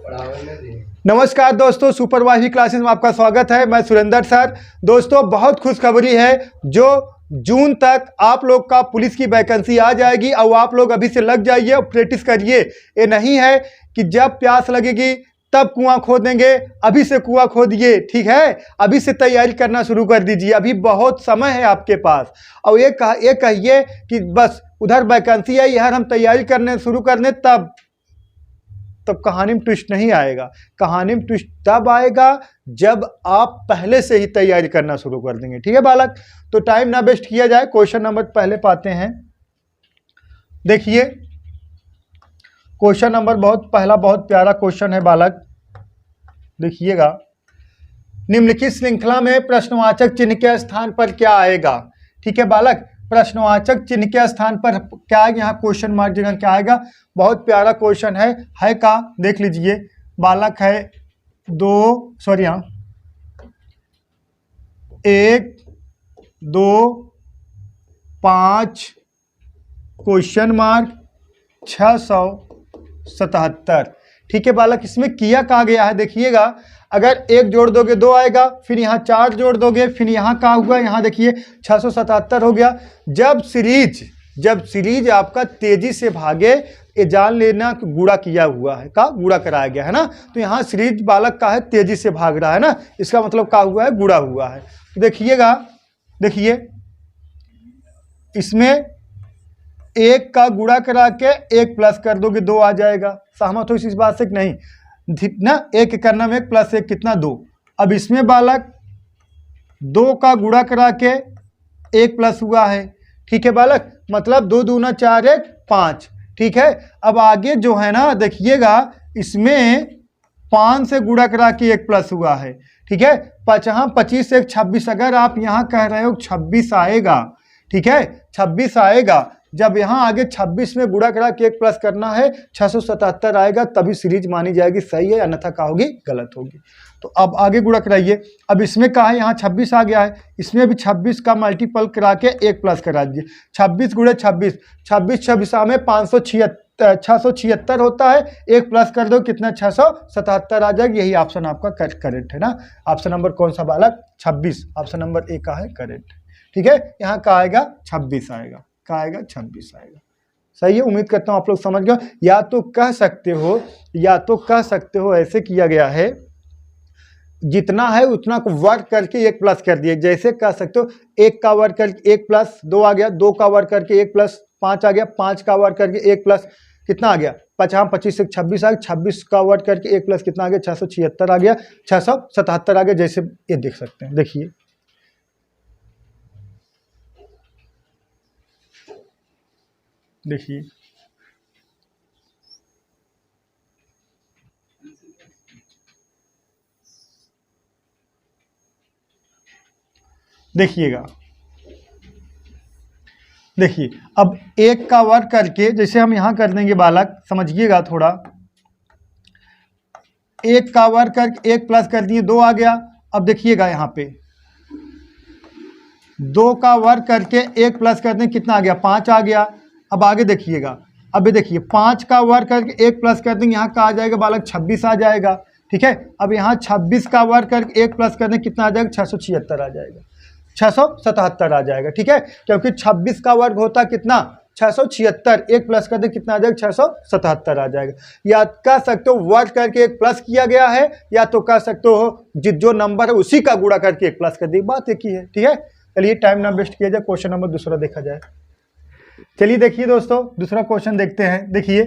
नमस्कार दोस्तों, supervisory classes में आपका स्वागत है। मैं सुरेंद्र सर। दोस्तों, बहुत खुशखबरी है, जो जून तक आप लोग का पुलिस की वैकेंसी आ जाएगी और आप लोग अभी से लग जाइए और प्रैक्टिस करिए। ये नहीं है कि जब प्यास लगेगी तब कुआं खोदेंगे, अभी से कुआं खोदिए, ठीक है। अभी से तैयारी करना शुरू कर दीजिए, अभी बहुत समय है आपके पास। और ये कहिए कि बस उधर वैकेंसी है, यार हम तैयारी करने शुरू करने तब कहानी में ट्विस्ट नहीं आएगा। कहानी में ट्विस्ट तब आएगा जब आप पहले से ही तैयारी करना शुरू कर देंगे, ठीक है बालक। तो टाइम ना वेस्ट किया जाए, क्वेश्चन नंबर पहले पाते हैं। देखिए क्वेश्चन नंबर बहुत प्यारा क्वेश्चन है बालक, देखिएगा। निम्नलिखित श्रृंखला में प्रश्नवाचक चिन्ह के स्थान पर क्या आएगा, ठीक है बालक। प्रश्नवाचक चिन्ह के स्थान पर क्या आएगा, यहाँ क्वेश्चन मार्क जगह क्या आएगा। बहुत प्यारा क्वेश्चन है का देख लीजिए बालक। है 1 2 5 क्वेश्चन मार्क 677, ठीक है बालक। इसमें किया कहा गया है, देखिएगा। अगर 1 जोड़ दोगे 2 आएगा, फिर यहाँ 4 जोड़ दोगे, फिर यहाँ क्या हुआ, यहाँ देखिए 677 हो गया। जब सीरीज आपका तेजी से भागे, ये जान लेना कि गुणा किया हुआ है, का गुणा कराया गया है ना। तो यहाँ सीरीज बालक का है तेजी से भाग रहा है ना, इसका मतलब क्या हुआ है, गुणा हुआ है। तो देखिएगा, देखिए इसमें 1 का गुणा करा के 1 प्लस कर दोगे 2 आ जाएगा। सहमत हो इस बात से कि नहीं ना। 1 करना में 1 प्लस 1 कितना 2। अब इसमें बालक 2 का गुणा करा के 1 प्लस हुआ है, ठीक है बालक। मतलब 2 दूना 4 1 5, ठीक है। अब आगे जो है ना, देखिएगा इसमें 5 से गुणा करा के 1 प्लस हुआ है, ठीक है। 25 1 26, अगर आप यहाँ कह रहे हो 26 आएगा, ठीक है 26 आएगा। जब यहाँ आगे 26 में गुणा करा के 1 प्लस करना है, 677 आएगा, तभी सीरीज मानी जाएगी सही है, अन्यथा क्या होगी, गलत होगी। तो अब आगे गुणा कराइए। अब इसमें कहा है, यहाँ 26 आ गया है, इसमें भी 26 का मल्टीपल करा के 1 प्लस करा दीजिए। 26 गुणे 26, 26 में 676 होता है। 1 प्लस कर दो कितना, 677 आ जाएगा। यही ऑप्शन आपका करेक्ट है ना। ऑप्शन नंबर कौन सा बालक, 26, ऑप्शन नंबर ए का है करेक्ट, ठीक है। यहाँ का आएगा 26 आएगा, का आएगा 26 आएगा। सही है, उम्मीद करता हूँ आप लोग समझ गए। या तो कह सकते हो ऐसे किया गया है, जितना है उतना को वर्ग करके 1 प्लस कर दिए। जैसे कह सकते हो 1 का वर्ग करके 1 प्लस 2 आ गया, 2 का वर्ग करके 1 प्लस 5 आ गया, 5 का वर्ग करके 1 प्लस कितना आ गया, 25 से 26 आ गया, 26 का वर्ग करके 1 प्लस कितना आ गया, 676 आ गया, 677 आ गया। जैसे ये देख सकते हैं, देखिए देखिएगा, देखिए अब 1 का वर्ग करके जैसे हम यहाँ कर देंगे बालक, समझिएगा थोड़ा। 1 का वर्ग करके 1 प्लस कर दिए, 2 आ गया। अब देखिएगा यहाँ पे 2 का वर्ग करके 1 प्लस कर दें, कितना आ गया, 5 आ गया। अब आगे देखिएगा, अब देखिए 5 का वर्ग करके 1 प्लस कर देंगे, यहाँ का आ जाएगा बालक 26 आ जाएगा, ठीक है। अब यहाँ 26 का वर्ग करके 1 प्लस कर दें, कितना आ जाएगा, 676 आ जाएगा, 677 आ जाएगा, ठीक है। क्योंकि 26 का वर्ग होता कितना, 676, 1 प्लस कर दे कितना आ जाएगा, 677 आ जाएगा। या कह सकते हो वर्ग करके 1 प्लस किया गया है, या तो कह सकते हो जो नंबर है उसी का गुणा करके 1 प्लस कर दी, बात एक ही है, ठीक है। चलिए टाइम ना वेस्ट किया जाए, क्वेश्चन नंबर दूसरा देखा जाए। चलिए देखिए दोस्तों, दूसरा क्वेश्चन देखते हैं। देखिए,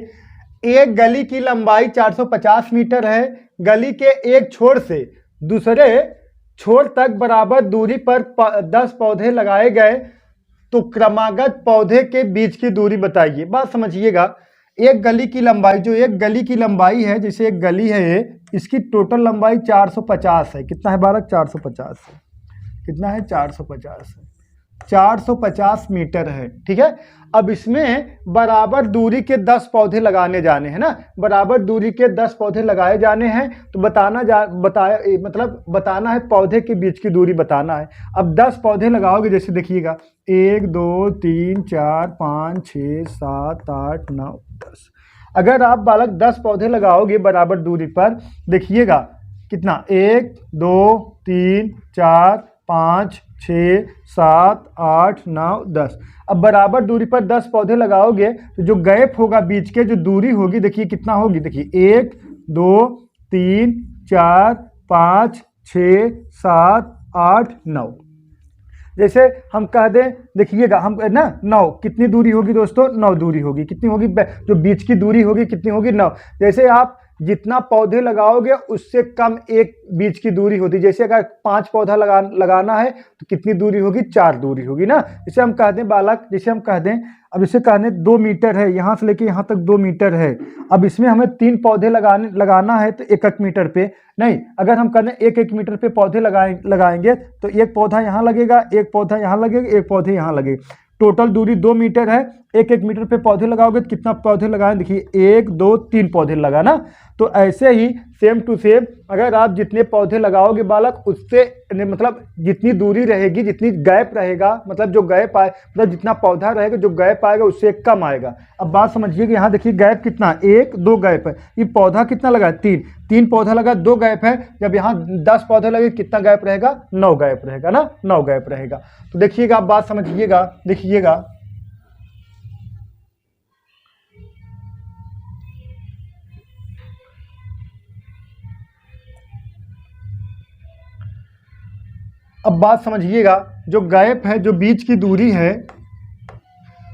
एक गली की लंबाई 450 मीटर है। गली के एक छोर से दूसरे छोर तक बराबर दूरी पर 10 पौधे लगाए गए, तो क्रमागत पौधे के बीच की दूरी बताइए। बात समझिएगा, एक गली की लंबाई, जो एक गली की लंबाई है, जैसे एक गली है ये, इसकी टोटल लंबाई 450 है। कितना है बालक, 450 है। कितना है, 450 है, 450 मीटर है, ठीक है। अब इसमें बराबर दूरी के 10 पौधे लगाने जाने हैं ना, बराबर दूरी के 10 पौधे लगाए जाने हैं। तो बताना है पौधे के बीच की दूरी बताना है। अब 10 पौधे लगाओगे, जैसे देखिएगा 1 2 3 4 5 6 7 8 9 10। अगर आप बालक 10 पौधे लगाओगे बराबर दूरी पर, देखिएगा कितना 1 2 3 4 5 6 7 8 9 10। अब बराबर दूरी पर 10 पौधे लगाओगे तो जो गैप होगा बीच के, जो दूरी होगी, देखिए कितना होगी, देखिए 1 2 3 4 5 6 7 8 9। जैसे हम कह दें, देखिएगा हम ना 9 कितनी दूरी होगी दोस्तों, 9 दूरी होगी, कितनी होगी, जो बीच की दूरी होगी कितनी होगी, 9। जैसे आप जितना पौधे लगाओगे उससे कम एक बीच की दूरी होती है। जैसे अगर 5 पौधा लगाना है तो कितनी दूरी होगी, 4 दूरी होगी ना। जैसे हम कह दें बालक, जैसे हम कह दें, अब इसे कह दें 2 मीटर है, यहाँ से लेके यहाँ तक 2 मीटर है। अब इसमें हमें 3 पौधे लगाना है तो 1 मीटर पे नहीं, अगर हम कह दें 1 मीटर पे पौधे लगाएंगे तो एक पौधा यहाँ लगेगा, एक पौधा यहाँ लगेगा, एक पौधे यहाँ लगेगा। टोटल दूरी 2 मीटर है। 1 मीटर पे पौधे लगाओगे तो कितना पौधे लगाएं, देखिए 1 2 3 पौधे लगाना। तो ऐसे ही सेम टू सेम अगर आप जितने पौधे लगाओगे बालक, उससे मतलब जितनी दूरी रहेगी, जितनी गैप रहेगा, मतलब जो गैप आए, मतलब जितना पौधा रहेगा जो गैप आएगा उससे कम आएगा। अब बात समझिए कि यहाँ देखिए गैप कितना, 1 2 गैप है। ये पौधा कितना लगा, 3 पौधा लगा, 2 गैप है। जब यहाँ 10 पौधे लगे कितना गैप रहेगा, 9 गैप रहेगा ना, 9 गैप रहेगा। तो देखिएगा, आप बात समझिएगा, देखिएगा अब बात समझिएगा, जो गैप है, जो बीच की दूरी है,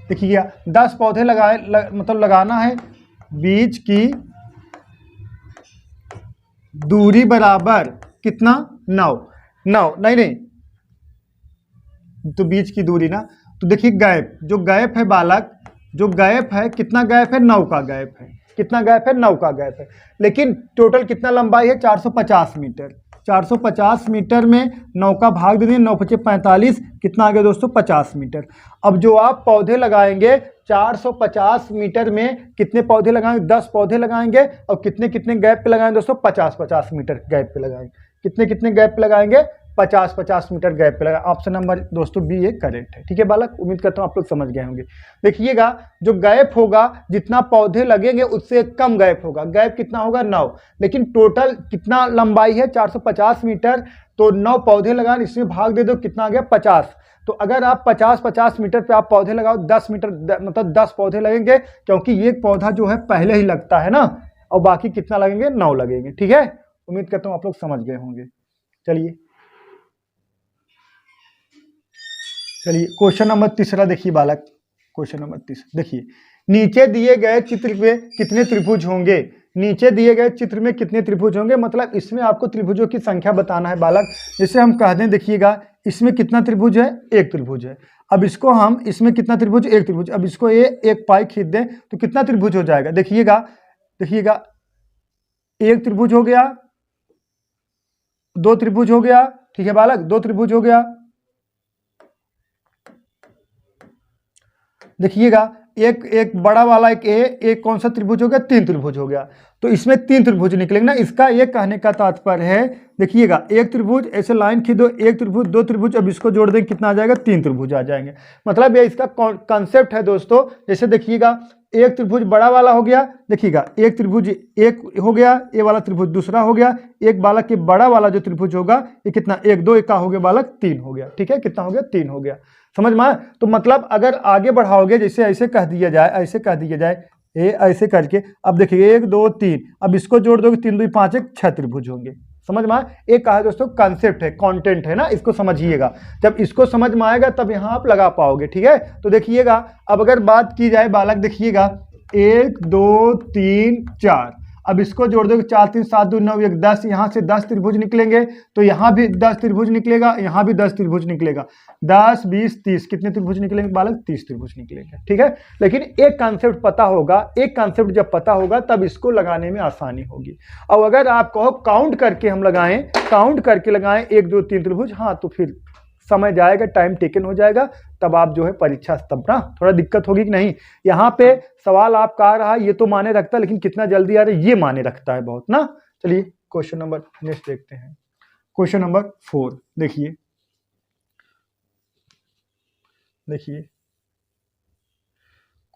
देखिएगा 10 पौधे मतलब लगाना है, बीच की दूरी बराबर कितना, 9 नहीं, तो बीच की दूरी ना, तो देखिए गैप, जो गैप है बालक, जो गैप है, कितना गैप है, 9 का गैप है। कितना गैप है, 9 का गैप है। लेकिन टोटल कितना लंबाई है, 450 मीटर। 450 मीटर में 9 का भाग दे दें, 9 पचे 45, कितना आ गया दोस्तों, 50 मीटर। अब जो आप पौधे लगाएंगे 450 मीटर में कितने पौधे लगाएंगे, 10 पौधे लगाएंगे, और कितने कितने गैप पे लगाएंगे दोस्तों, 50-50 मीटर गैप पे लगाएंगे। कितने कितने गैप पे लगाएंगे, 50-50 मीटर गैप पे लगा। ऑप्शन नंबर दोस्तों बी ये करेक्ट है। ठीक है बालक, उम्मीद करता हूँ आप लोग समझ गए होंगे। देखिएगा, जो गैप होगा, जितना पौधे लगेंगे उससे कम गैप होगा। गैप कितना होगा, 9, लेकिन टोटल कितना लंबाई है, 450 मीटर। तो 9 पौधे लगाए, इसमें भाग दे दो, कितना आ गया, 50। तो अगर आप 50-50 मीटर पे आप पौधे लगाओ, 10 मीटर मतलब 10 पौधे लगेंगे, क्योंकि ये पौधा जो है पहले ही लगता है ना, और बाकी कितना लगेंगे, 9 लगेंगे। ठीक है, उम्मीद करता हूँ आप लोग समझ गए होंगे। चलिए क्वेश्चन नंबर 3 देखिए बालक, क्वेश्चन नंबर 3 देखिए, नीचे दिए गए चित्र में कितने त्रिभुज होंगे। नीचे दिए गए चित्र में कितने त्रिभुज होंगे, मतलब इसमें आपको त्रिभुजों की संख्या बताना है बालक। जैसे हम कह दें, देखिएगा इसमें कितना त्रिभुज है, 1 त्रिभुज है। अब इसको हम, इसमें कितना त्रिभुज, 1 त्रिभुज। अब इसको एक पाई खींच दें तो कितना त्रिभुज हो जाएगा, देखिएगा 1 त्रिभुज हो गया, 2 त्रिभुज हो गया। ठीक है बालक, 2 त्रिभुज हो गया। देखिएगा एक बड़ा वाला एक कौन सा त्रिभुज हो गया, 3 त्रिभुज हो गया। तो इसमें 3 त्रिभुज निकलेंगे ना। इसका ये कहने का तात्पर्य है, देखिएगा 1 त्रिभुज, ऐसे लाइन खींचो, 1 त्रिभुज, 2 त्रिभुज, अब इसको जोड़ दें, कितना आ जाएगा, 3 त्रिभुज आ जाएंगे। मतलब ये इसका कॉन्सेप्ट है दोस्तों। जैसे देखिएगा, 1 त्रिभुज बड़ा वाला हो गया, देखिएगा 1 त्रिभुज एक हो गया, ये वाला त्रिभुज दूसरा हो गया। एक बालक के बड़ा वाला जो त्रिभुज होगा, ये कितना, 1 2 का हो गया बालक, 3 हो गया। ठीक है, कितना हो गया, 3 हो गया। समझ में आया? तो मतलब अगर आगे बढ़ाओगे, जैसे ऐसे कह दिया जाए, ऐसे कह दिया जाए, ये ऐसे करके, अब देखिए 1 2 3, अब इसको जोड़ दोगे, 3 2 5 1 6 त्रिभुज होंगे। समझ में आया? एक कहा दोस्तों कॉन्सेप्ट है, कंटेंट है ना, इसको समझिएगा। जब इसको समझ में आएगा तब यहाँ आप लगा पाओगे। ठीक है, तो देखिएगा, अब अगर बात की जाए बालक, देखिएगा 1 2 3 4, अब इसको जोड़ दोगे, 4 3 7 2 9 1 10, यहाँ से 10 त्रिभुज निकलेंगे, तो यहाँ भी 10 त्रिभुज निकलेगा, यहाँ भी 10 त्रिभुज निकलेगा। 10 20 30, कितने त्रिभुज निकलेंगे बालक, 30 त्रिभुज निकलेंगे। ठीक है, लेकिन एक कॉन्सेप्ट पता होगा, एक कॉन्सेप्ट जब पता होगा तब इसको लगाने में आसानी होगी। और अगर आप कहो काउंट करके हम लगाएं, काउंट करके लगाएं 1 2 3 त्रिभुज, हाँ, तो फिर समय जाएगा, टाइम टेकन हो जाएगा, तब आप जो है परीक्षा तब ना थोड़ा दिक्कत होगी कि नहीं। यहाँ पे सवाल आपका आ रहा है, ये तो माने रखता है, लेकिन कितना जल्दी आ रहा है ये माने रखता है बहुत ना। चलिए क्वेश्चन नंबर नेक्स्ट देखते हैं। क्वेश्चन नंबर 4 देखिए,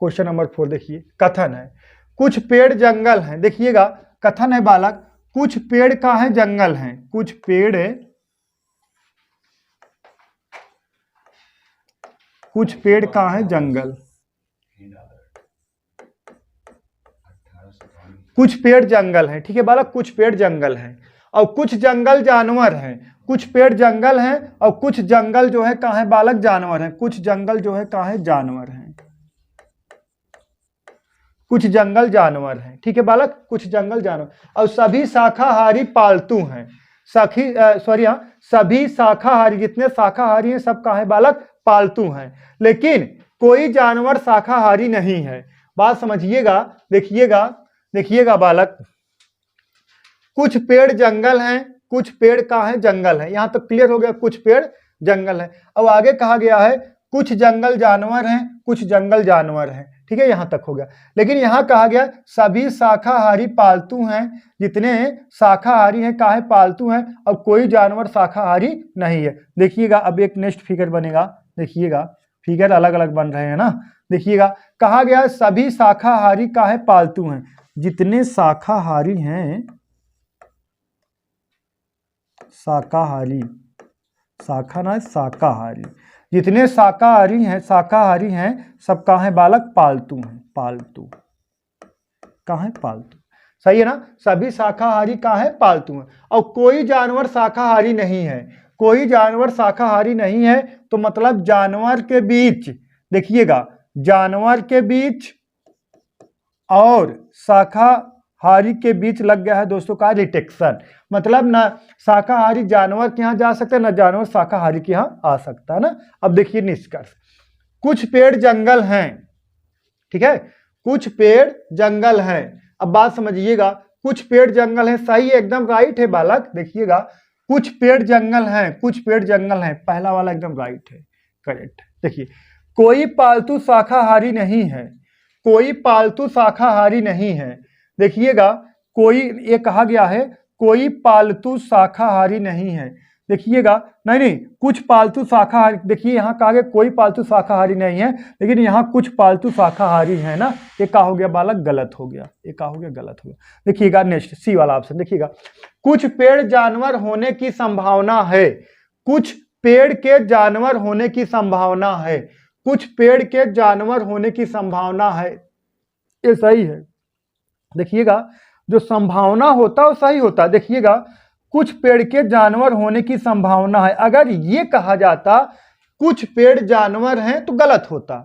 क्वेश्चन नंबर 4 देखिए, कथन है, कुछ पेड़ जंगल हैं, देखिएगा कथन है बालक, कुछ पेड़ का है जंगल हैं, कुछ पेड़ का है जंगल, कुछ पेड़ जंगल हैं, ठीक है बालक, कुछ पेड़ जंगल हैं और कुछ जंगल जानवर हैं, कुछ पेड़ जंगल हैं और कुछ जंगल जो है कहाँ है बालक, जानवर हैं, कुछ जंगल जो है कहाँ है, जानवर हैं, कुछ जंगल जानवर हैं, ठीक है बालक, कुछ जंगल जानवर, और सभी शाकाहारी पालतू हैं, सभी शाकाहारी, जितने शाकाहारी हैं सब कहाँ है बालक, पालतू हैं, लेकिन कोई जानवर शाकाहारी नहीं है। बात समझिएगा, देखिएगा बालक, कुछ पेड़ जंगल हैं, कुछ पेड़ कहाँ है, जंगल है, यहां तक क्लियर हो गया, कुछ पेड़ जंगल है। अब आगे कहा गया है कुछ जंगल जानवर हैं, कुछ जंगल जानवर हैं, ठीक है, यहां तक हो गया। लेकिन यहां कहा गया सभी शाकाहारी पालतू हैं, जितने शाकाहारी हैं कहाँ है, पालतू हैं, और कोई जानवर शाकाहारी नहीं है। देखिएगा अब एक नेक्स्ट फिगर बनेगा, देखिएगा फिगर अलग अलग बन रहे हैं ना, देखिएगा कहा गया सभी शाकाहारी कहाँ है, पालतू हैं, जितने शाकाहारी हैं, शाकाहारी, शाखा ना शाकाहारी, जितने शाकाहारी हैं सब कहाँ है बालक, पालतू हैं, पालतू कहाँ है, पालतू, सही है ना, सभी शाकाहारी कहाँ है, पालतू हैं, और कोई जानवर शाकाहारी नहीं है, कोई जानवर शाकाहारी नहीं है, तो मतलब जानवर के बीच, देखिएगा जानवर के बीच और शाकाहारी के बीच लग गया है दोस्तों का रिटेक्शन, मतलब ना शाकाहारी जानवर के यहाँ जा सकता है, ना जानवर शाकाहारी के यहाँ आ सकता है ना। अब देखिए निष्कर्ष, कुछ पेड़ जंगल हैं, ठीक है, कुछ पेड़ जंगल हैं। अब बात समझिएगा, कुछ पेड़ जंगल हैं, सही है, एकदम राइट है बालक, देखिएगा कुछ पेड़ जंगल हैं, कुछ पेड़ जंगल हैं, पहला वाला एकदम राइट है, करेक्ट। देखिए कोई पालतू शाकाहारी नहीं है, कोई पालतू शाकाहारी नहीं है, देखिएगा कोई, ये कहा गया है कोई पालतू शाकाहारी नहीं है, देखिएगा नहीं कुछ पालतू शाकाहारी, देखिए यहाँ कहा गया कोई पालतू शाकाहारी नहीं है, लेकिन यहाँ कुछ पालतू शाकाहारी है ना, ये क्या हो गया बालक, गलत हो गया, ये क्या हो गया, गलत हो गया। देखिएगा नेक्स्ट सी वाला ऑप्शन, देखिएगा कुछ पेड़ जानवर होने की संभावना है, कुछ पेड़ के जानवर होने की संभावना है, कुछ पेड़ के जानवर होने की संभावना है, ये सही है। देखिएगा जो संभावना होता है वो सही होता है, देखिएगा कुछ पेड़ के जानवर होने की संभावना है, अगर ये कहा जाता कुछ पेड़ जानवर हैं तो गलत होता,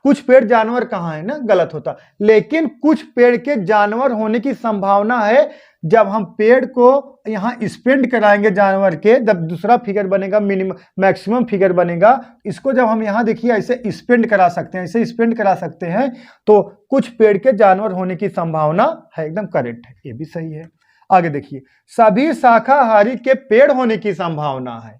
कुछ पेड़ जानवर कहाँ है ना, गलत होता, लेकिन कुछ पेड़ के जानवर होने की संभावना है, जब हम पेड़ को यहाँ स्पेंड कराएंगे जानवर के, जब दूसरा फिगर बनेगा मिनिमम मैक्सिमम फिगर बनेगा, इसको जब हम यहाँ देखिए ऐसे स्पेंड करा सकते हैं, ऐसे स्पेंड करा सकते हैं, तो कुछ पेड़ के जानवर होने की संभावना है, एकदम करेक्ट है, ये भी सही है। आगे देखिए सभी शाकाहारी के पेड़ होने की संभावना है,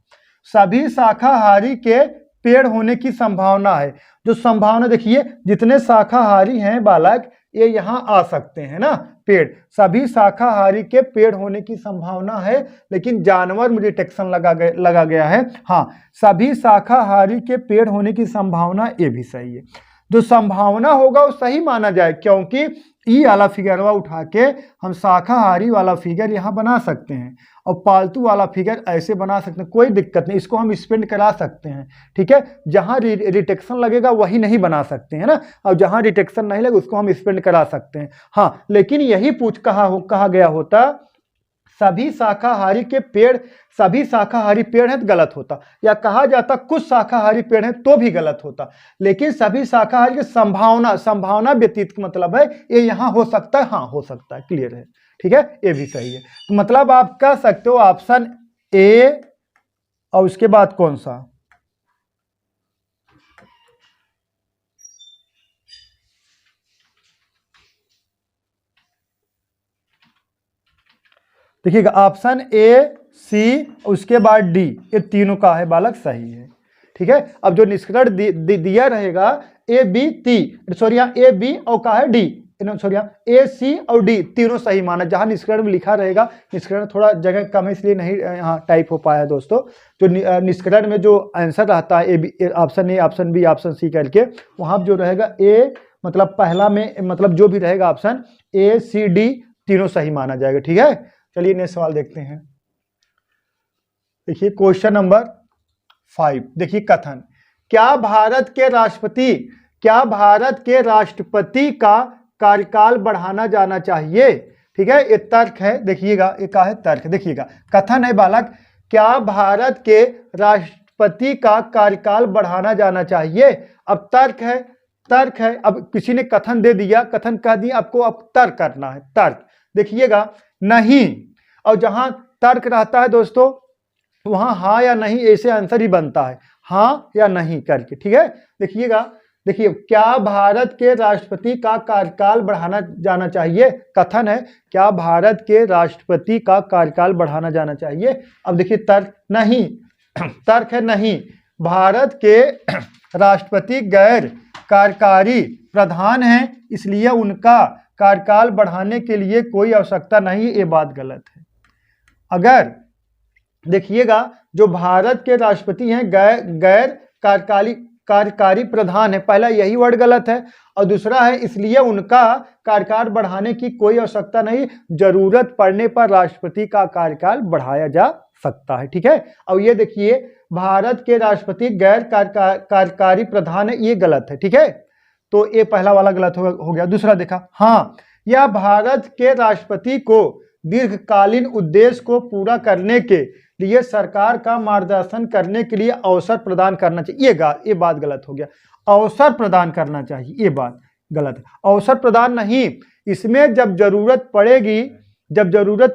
सभी शाकाहारी के पेड़ होने की संभावना है, जो संभावना देखिए जितने शाकाहारी हैं बालक ये यहाँ आ सकते हैं ना पेड़, सभी शाकाहारी के पेड़ होने की संभावना है, लेकिन जानवर में डिटेक्शन लगा गया है, हाँ सभी शाकाहारी के पेड़ होने की संभावना, ये भी सही है। जो संभावना होगा वो सही माना जाए, क्योंकि ई वाला फिगरवा उठा के हम शाकाहारी वाला फिगर यहाँ बना सकते हैं और पालतू वाला फिगर ऐसे बना सकते हैं, कोई दिक्कत नहीं, इसको हम स्पेंड करा सकते हैं, ठीक है। जहाँ रिटेक्शन लगेगा वही नहीं बना सकते हैं ना, और जहाँ रिटेक्शन नहीं लगे उसको हम स्पेंड करा सकते हैं, हाँ। लेकिन यही कहा गया होता सभी शाकाहारी के पेड़, सभी शाकाहारी पेड़ हैं तो गलत होता, या कहा जाता कुछ शाकाहारी पेड़ हैं तो भी गलत होता, लेकिन सभी शाकाहारी की संभावना व्यतीत का मतलब है ये यहाँ हो सकता है, हाँ हो सकता है, क्लियर है, ठीक है, ये भी सही है। तो मतलब आप कह सकते हो ऑप्शन ए और उसके बाद कौन सा, देखिएगा ऑप्शन ए सी उसके बाद डी, ये तीनों का है बालक सही है, ठीक है। अब जो निष्कर्ण दिया रहेगा ए बी ए बी और का है डी, ए सी और डी तीनों सही माना, जहां निष्कर्ण में लिखा रहेगा, निष्कर्ण थोड़ा जगह कम है इसलिए नहीं यहाँ टाइप हो पाया दोस्तों, जो निष्कर्ण में जो आंसर रहता है option A option B option C करके, वहां जो रहेगा ए मतलब पहला में मतलब जो भी रहेगा ऑप्शन ए सी डी तीनों सही माना जाएगा। ठीक है, चलिए नेक्स्ट सवाल देखते हैं। देखिए क्वेश्चन नंबर 5, देखिए कथन, क्या भारत के राष्ट्रपति का कार्यकाल बढ़ाना जाना चाहिए। ठीक है, ये तर्क है, देखिएगा ये क्या है, तर्क देखिएगा। कथन है बालक, क्या भारत के राष्ट्रपति का कार्यकाल बढ़ाना जाना चाहिए। अब तर्क है, अब किसी ने कथन दे दिया, कथन कह दिया, आपको अब तर्क करना है। तर्क देखिएगा, नहीं, और जहां तर्क रहता है दोस्तों वहां हाँ या नहीं ऐसे आंसर ही बनता है, हाँ या नहीं करके। ठीक है, देखिएगा, देखिए क्या भारत के राष्ट्रपति का कार्यकाल बढ़ाना जाना चाहिए। कथन है क्या भारत के राष्ट्रपति का कार्यकाल बढ़ाना जाना चाहिए। अब देखिए तर्क, नहीं, तर्क है नहीं, भारत के राष्ट्रपति गैर कार्यकारी प्रधान हैं, इसलिए उनका कार्यकाल बढ़ाने के लिए कोई आवश्यकता नहीं। ये बात गलत है। अगर देखिएगा जो भारत के राष्ट्रपति हैं गैर कार्यकारी प्रधान है, पहला यही वर्ड गलत है, और दूसरा है इसलिए उनका कार्यकाल बढ़ाने की कोई आवश्यकता नहीं, जरूरत पड़ने पर राष्ट्रपति का कार्यकाल बढ़ाया जा सकता है। ठीक है, अब ये देखिए भारत के राष्ट्रपति गैर कार्यकारी प्रधान है, ये गलत है। ठीक है, तो ये पहला वाला गलत हो गया। दूसरा देखा, हाँ, यह भारत के राष्ट्रपति को दीर्घकालीन उद्देश्य को पूरा करने के लिए सरकार का मार्गदर्शन करने के लिए अवसर प्रदान करना चाहिए। ये बात गलत हो गया, अवसर प्रदान करना चाहिए, ये बात गलत है। अवसर प्रदान नहीं, इसमें जब जरूरत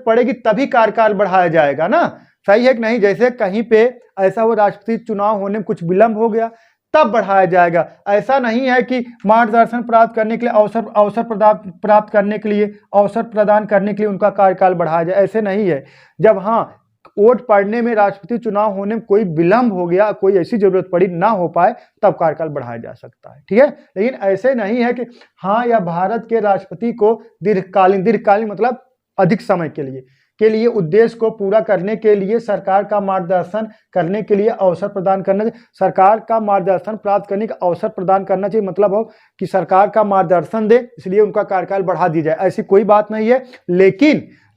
पड़ेगी तभी कार्यकाल बढ़ाया जाएगा ना, सही है कि नहीं। जैसे कहीं पे ऐसा हो राष्ट्रपति चुनाव होने में कुछ विलंब हो गया तब बढ़ाया जाएगा, ऐसा नहीं है कि मार्गदर्शन प्राप्त करने के लिए अवसर प्राप्त करने के लिए अवसर प्रदान करने के लिए उनका कार्यकाल बढ़ाया जाए, ऐसे नहीं है। जब हाँ वोट पड़ने में राष्ट्रपति चुनाव होने में कोई विलंब हो गया, कोई ऐसी जरूरत पड़ी ना हो पाए, तब कार्यकाल बढ़ाया जा सकता है। ठीक है, लेकिन ऐसे नहीं है कि हाँ या भारत के राष्ट्रपति को दीर्घकालीन मतलब अधिक समय के लिए उद्देश्य को पूरा करने के लिए सरकार का मार्गदर्शन करने के लिए अवसर प्रदान करना चाहिए। सरकार का मार्गदर्शन प्राप्त करने का अवसर प्रदान करना चाहिए, मतलब हो कि सरकार का मार्गदर्शन दे इसलिए उनका कार्यकाल बढ़ा दी जाए, ऐसी कोई बात नहीं है।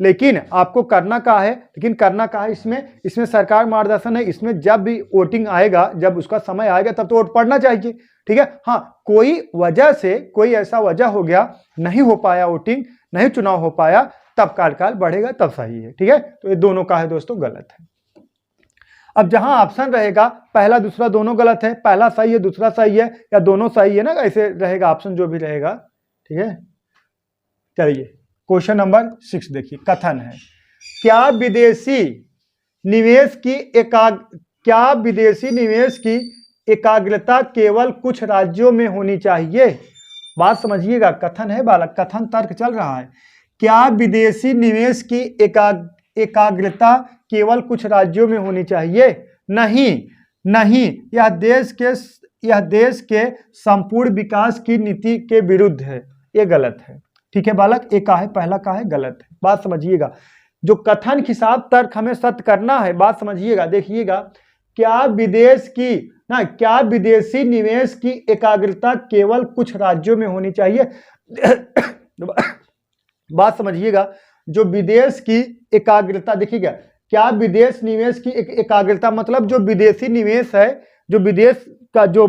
लेकिन आपको करना क्या है, इसमें सरकार मार्गदर्शन है, इसमें जब भी वोटिंग आएगा, जब उसका समय आएगा तब तो वोट पड़ना चाहिए। ठीक है, हाँ कोई वजह से कोई ऐसा वजह हो गया, नहीं हो पाया वोटिंग, नहीं चुनाव हो पाया, तब कार्यकाल बढ़ेगा, तब सही है। ठीक है, तो ये दोनों का है दोस्तों गलत है। अब जहां ऑप्शन रहेगा पहला दूसरा दोनों गलत है, पहला सही है दूसरा सही है या दोनों सही है ना, ऐसे रहेगा ऑप्शन जो भी रहेगा। ठीक है, चलिए क्वेश्चन नंबर 6 देखिए। कथन है क्या विदेशी निवेश की एकाग्रता केवल कुछ राज्यों में होनी चाहिए। बात समझिएगा, कथन है बालक, कथन तर्क चल रहा है। क्या विदेशी निवेश की एकाग्रता केवल कुछ राज्यों में होनी चाहिए। नहीं, यह देश के संपूर्ण विकास की नीति के विरुद्ध है, ये गलत है। ठीक है बालक, एक का है, पहला का है गलत है। बात समझिएगा, जो कथन के साथ तर्क हमें सत्य करना है। बात समझिएगा, देखिएगा, क्या विदेशी निवेश की एकाग्रता केवल कुछ राज्यों में होनी चाहिए। बात समझिएगा, जो विदेश की एकाग्रता, देखिएगा, क्या विदेश निवेश की एकाग्रता मतलब जो विदेशी निवेश है, जो विदेश का जो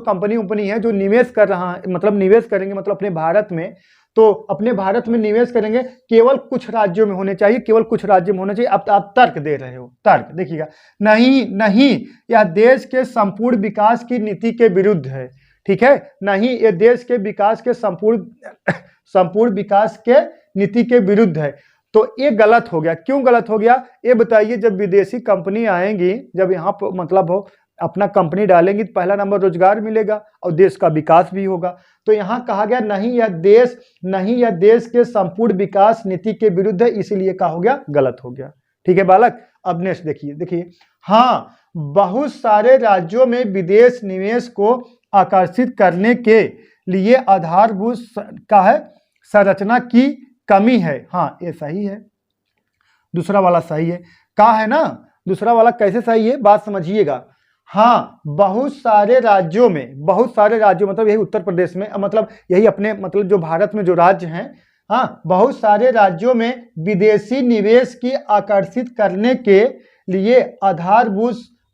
कंपनी है जो निवेश कर रहा है, मतलब निवेश करेंगे, मतलब अपने भारत में, तो अपने भारत में निवेश करेंगे, केवल कुछ राज्यों में होने चाहिए, केवल कुछ राज्यों में होने चाहिए। अब आप तर्क दे रहे हो, तर्क देखिएगा, नहीं, यह देश के संपूर्ण विकास की नीति के विरुद्ध है। ठीक है, नहीं, ये देश के विकास के संपूर्ण विकास के नीति के विरुद्ध है। तो ये गलत हो गया। क्यों गलत हो गया ये बताइए। जब विदेशी कंपनी आएंगी, जब यहाँ पर मतलब हो अपना कंपनी डालेंगी, तो पहला नंबर रोजगार मिलेगा और देश का विकास भी होगा। तो यहाँ कहा गया नहीं, यह देश के संपूर्ण विकास नीति के विरुद्ध है, इसीलिए क्या हो गया, गलत हो गया। ठीक है बालक, अब नेक्स्ट देखिए, हाँ, बहुत सारे राज्यों में विदेश निवेश को आकर्षित करने के लिए आधारभूत संरचना की कमी है। हाँ, ये सही है, दूसरा वाला सही है। कहा है ना, दूसरा वाला कैसे सही है, बात समझिएगा। हाँ, बहुत सारे राज्यों मतलब यही उत्तर प्रदेश में, मतलब यही अपने मतलब जो भारत में जो राज्य हैं, हाँ, बहुत सारे राज्यों में विदेशी निवेश की आकर्षित करने के लिए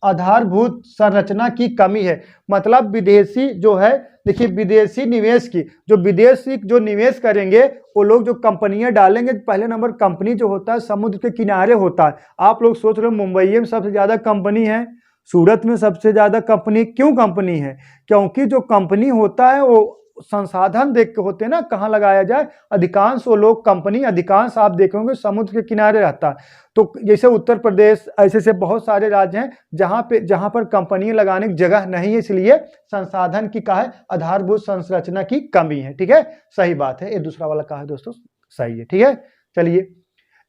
आधारभूत संरचना की कमी है। मतलब विदेशी जो है, देखिए विदेशी निवेश की, जो विदेशी जो निवेश करेंगे वो लोग जो कंपनियां डालेंगे, पहले नंबर कंपनी जो होता है समुद्र के किनारे होता है। आप लोग सोच रहे हो मुंबई में सबसे ज्यादा कंपनी है, सूरत में सबसे ज्यादा कंपनी क्यों कंपनी है? क्योंकि जो कंपनी होता है वो संसाधन देख के होते हैं ना, कहाँ लगाया जाए। अधिकांश वो लोग कंपनी, अधिकांश आप देखेंगे समुद्र के किनारे रहता है। तो जैसे उत्तर प्रदेश, ऐसे से बहुत सारे राज्य हैं जहां पर कंपनियां लगाने की जगह नहीं है, इसलिए संसाधन की कहा है आधारभूत संरचना की कमी है। ठीक है, सही बात है। ये दूसरा वाला कहा है दोस्तों, सही है। ठीक है, चलिए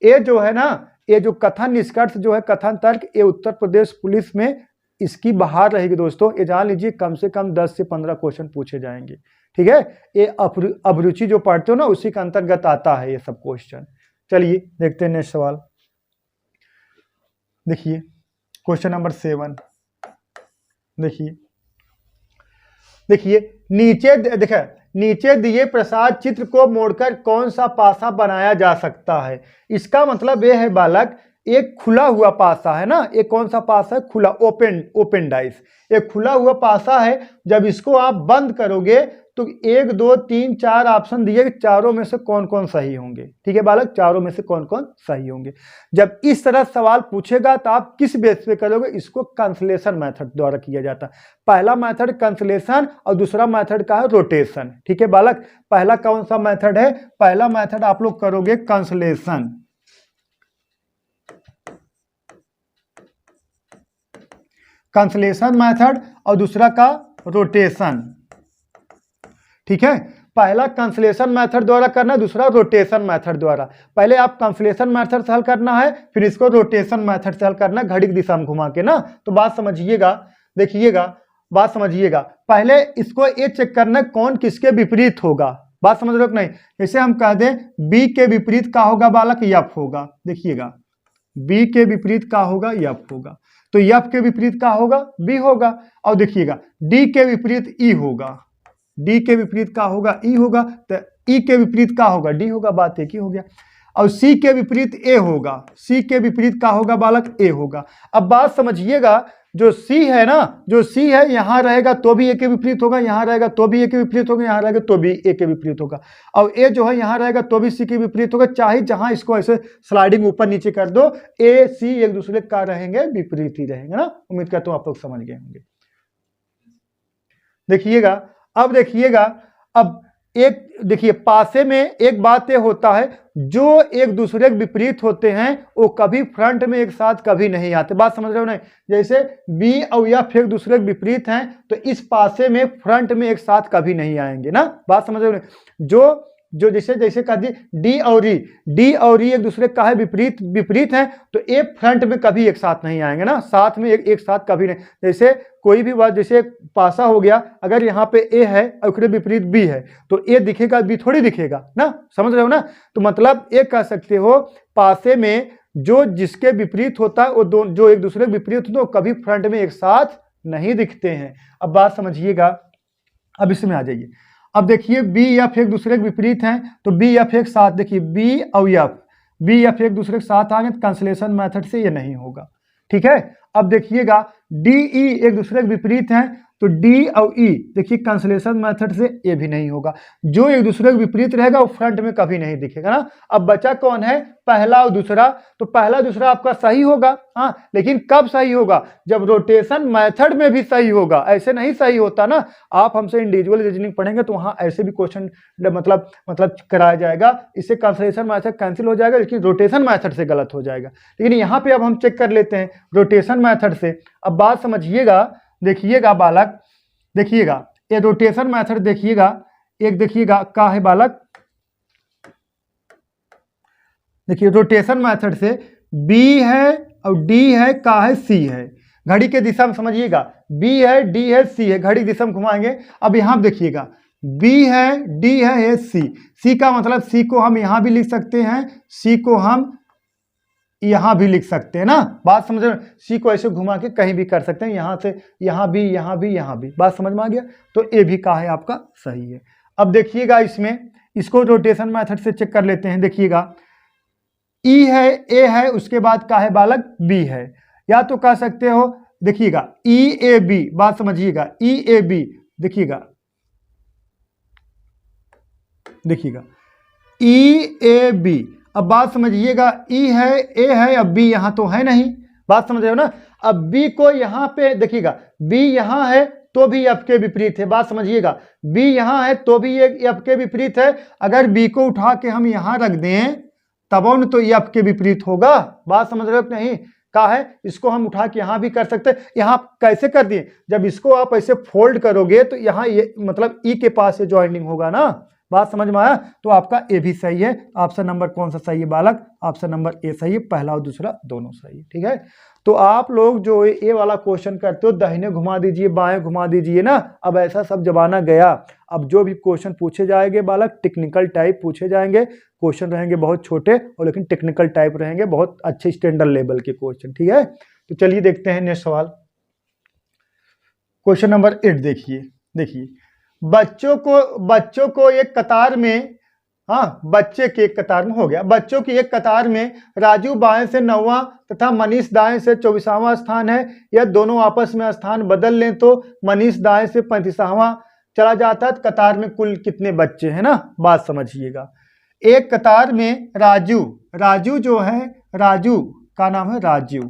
ये जो है ना, ये जो कथन निष्कर्ष जो है, कथन तर्क, ये उत्तर प्रदेश पुलिस में इसकी बहार रहेगी दोस्तों। ये जान लीजिए कम से कम 10 से 15 क्वेश्चन पूछे जाएंगे। ठीक है, ये अभिरुचि जो पढ़ते हो ना उसी के अंतर्गत आता है ये सब क्वेश्चन। चलिए देखते हैं नेक्स्ट सवाल। देखिए क्वेश्चन नंबर 7। देखिए नीचे दिए प्रसाद चित्र को मोड़कर कौन सा पासा बनाया जा सकता है? इसका मतलब यह है बालक, एक खुला हुआ पासा है ना, एक कौन सा पासा है? खुला, ओपन डाइस। एक खुला हुआ पासा है, जब इसको आप बंद करोगे तो 1 2 3 4 ऑप्शन दिए, चारों में से कौन कौन सही होंगे? ठीक है बालक, चारों में से कौन कौन सही होंगे? जब इस तरह सवाल पूछेगा तो आप किस बेस पे करोगे? इसको कैंसलेशन मेथड द्वारा किया जाता है। पहला मेथड कैंसलेशन और दूसरा मेथड का है रोटेशन। ठीक है बालक, पहला कौन सा मेथड है? पहला मेथड आप लोग करोगे कैंसलेशन, मेथड, और दूसरा का रोटेशन। ठीक है, पहला कैंसलेशन मेथड द्वारा करना, दूसरा रोटेशन मेथड द्वारा। पहले आप कैंसलेशन मेथड से हल करना है, फिर इसको रोटेशन मेथड से हल करना, घड़ी की दिशा में घुमा के ना। तो बात समझिएगा, देखिएगा, बात समझिएगा। पहले इसको ये चेक करना कौन किसके विपरीत होगा। बात समझ रहे हो कि नहीं? जैसे हम कह दें बी के विपरीत का होगा बालक, यफ होगा। देखिएगा, बी के विपरीत का होगा, यफ होगा। तो यफ के विपरीत का होगा, बी होगा। और देखिएगा डी के विपरीत ई होगा, डी के विपरीत का होगा, ई होगा। तो ई के विपरीत का होगा, डी होगा। बात एक ही हो गया। और सी के विपरीत ए होगा, सी के विपरीत का होगा बालक, ए होगा। अब बात समझिएगा, जो सी है ना, जो सी है यहां रहेगा तो भी ए के विपरीत होगा, यहां रहेगा तो भी ए के विपरीत होगा, यहां रहेगा तो भी ए के विपरीत होगा। और ए जो है यहां रहेगा तो भी सी के विपरीत होगा। चाहे जहां इसको ऐसे स्लाइडिंग ऊपर नीचे कर दो, ए सी एक दूसरे का रहेंगे, विपरीत ही रहेंगे ना। उम्मीद करता हूं आप लोग समझ गए होंगे। देखिएगा, अब देखिएगा, अब एक देखिए पासे में एक बात यह होता है, जो एक दूसरे के विपरीत होते हैं वो कभी फ्रंट में एक साथ कभी नहीं आते। बात समझ रहे हो नहीं? जैसे बी और एफ एक दूसरे के विपरीत हैं तो इस पासे में फ्रंट में एक साथ कभी नहीं आएंगे ना। बात समझ रहे हो नहीं? जो जैसे कह दी डी और ई एक दूसरे का है विपरीत हैं, तो ए फ्रंट में कभी एक साथ नहीं आएंगे ना, साथ में एक साथ कभी नहीं। जैसे कोई भी बात, जैसे पासा हो गया, अगर यहाँ पे ए है और उसके विपरीत बी है तो ए दिखेगा, बी थोड़ी दिखेगा ना। समझ रहे हो ना? तो मतलब ये कह सकते हो पासे में जो जिसके विपरीत होता है वो जो एक दूसरे के विपरीत होते हैं वो कभी फ्रंट में एक साथ नहीं दिखते हैं। अब बात समझिएगा, अब इसमें आ जाइए। अब देखिए बी एफ एक दूसरे के विपरीत हैं तो बी एफ एक साथ, देखिए बी और एफ एक दूसरे के साथ आ गए तो कैंसलेशन मेथड से ये नहीं होगा। ठीक है, अब देखिएगा डी ई एक दूसरे के विपरीत हैं तो डी और ई देखिए कैंसलेशन मेथड से ये भी नहीं होगा। जो एक दूसरे के विपरीत रहेगा वो फ्रंट में कभी नहीं दिखेगा ना। अब बचा कौन है? पहला और दूसरा। तो पहला दूसरा आपका सही होगा, हाँ, लेकिन कब सही होगा? जब रोटेशन मेथड में भी सही होगा। ऐसे नहीं सही होता ना। आप हमसे इंडिविजुअल रीजनिंग पढ़ेंगे तो वहां ऐसे भी क्वेश्चन मतलब कराया जाएगा, इससे कैंसलेशन मेथड कैंसिल हो जाएगा, लेकिन रोटेशन मेथड से गलत हो जाएगा। लेकिन यहाँ पे अब हम चेक कर लेते हैं रोटेशन मेथड से। अब बात समझिएगा, देखिएगा बालक, देखिएगा ये रोटेशन मेथड, देखिएगा एक, देखिएगा का है बालक, देखिए रोटेशन मेथड से बी है और डी है, का है सी है। घड़ी के दिशा में समझिएगा, बी है, डी है, सी है, घड़ी की दिशा में घुमाएंगे। अब यहां देखिएगा बी है, डी है, सी। सी का मतलब सी को हम यहां भी लिख सकते हैं, सी को हम यहाँ भी लिख सकते हैं ना, बात समझ रहे हो। सी को ऐसे घुमा के कहीं भी कर सकते हैं, यहाँ से यहाँ भी, यहाँ भी, यहाँ भी, बात समझ में आ गया। तो ए भी का है आपका सही है। अब देखिएगा इसमें, इसको रोटेशन मेथड से चेक कर लेते हैं। देखिएगा ई है, ए है, उसके बाद का है बालक बी है, या तो कह सकते हो देखिएगा ई ए बी, बात समझिएगा ई ए बी, देखिएगा देखिएगा ई ए बी। अब बात समझिएगा ई है, ए है, अब बी यहाँ तो है नहीं, बात समझ रहे हो ना। अब बी को यहाँ पे देखिएगा, बी यहाँ है तो भी एफ के विपरीत है, बात समझिएगा, बी यहाँ है तो भी ये एफ के विपरीत है। अगर बी को उठा के हम यहाँ रख दें तब न तो ये एफ के विपरीत होगा, बात समझ रहे हो कि नहीं। का है इसको हम उठा के यहाँ भी कर सकते हैं। यहाँ कैसे कर दिए, जब इसको आप ऐसे फोल्ड करोगे तो यहाँ ये मतलब ई के पास ये ज्वाइनिंग होगा ना, बात समझ में आया। तो आपका ए भी सही है। ऑप्शन नंबर कौन सा सही है बालक, ऑप्शन नंबर ए सही है, पहला और दूसरा दोनों सही है, ठीक है। तो आप लोग जो ए वाला क्वेश्चन करते हो दाहिने घुमा दीजिए, बाएं घुमा दीजिए ना, अब ऐसा सब जमाना गया। अब जो भी क्वेश्चन पूछे जाएंगे बालक टेक्निकल टाइप पूछे जाएंगे, क्वेश्चन रहेंगे बहुत छोटे और लेकिन टेक्निकल टाइप रहेंगे, बहुत अच्छे स्टैंडर्ड लेवल के क्वेश्चन, ठीक है। तो चलिए देखते हैं नेक्स्ट सवाल, क्वेश्चन नंबर 8। देखिए बच्चों को एक कतार में, हाँ बच्चे के एक कतार में हो गया, बच्चों की एक कतार में राजू बाएं से 9वां तथा मनीष दाएं से 24वां स्थान है। यह दोनों आपस में स्थान बदल लें तो मनीष दाएं से 35वां चला जाता है। कतार में कुल कितने बच्चे हैं ना, बात समझिएगा। एक कतार में राजू जो है, राजू का नाम है राजू,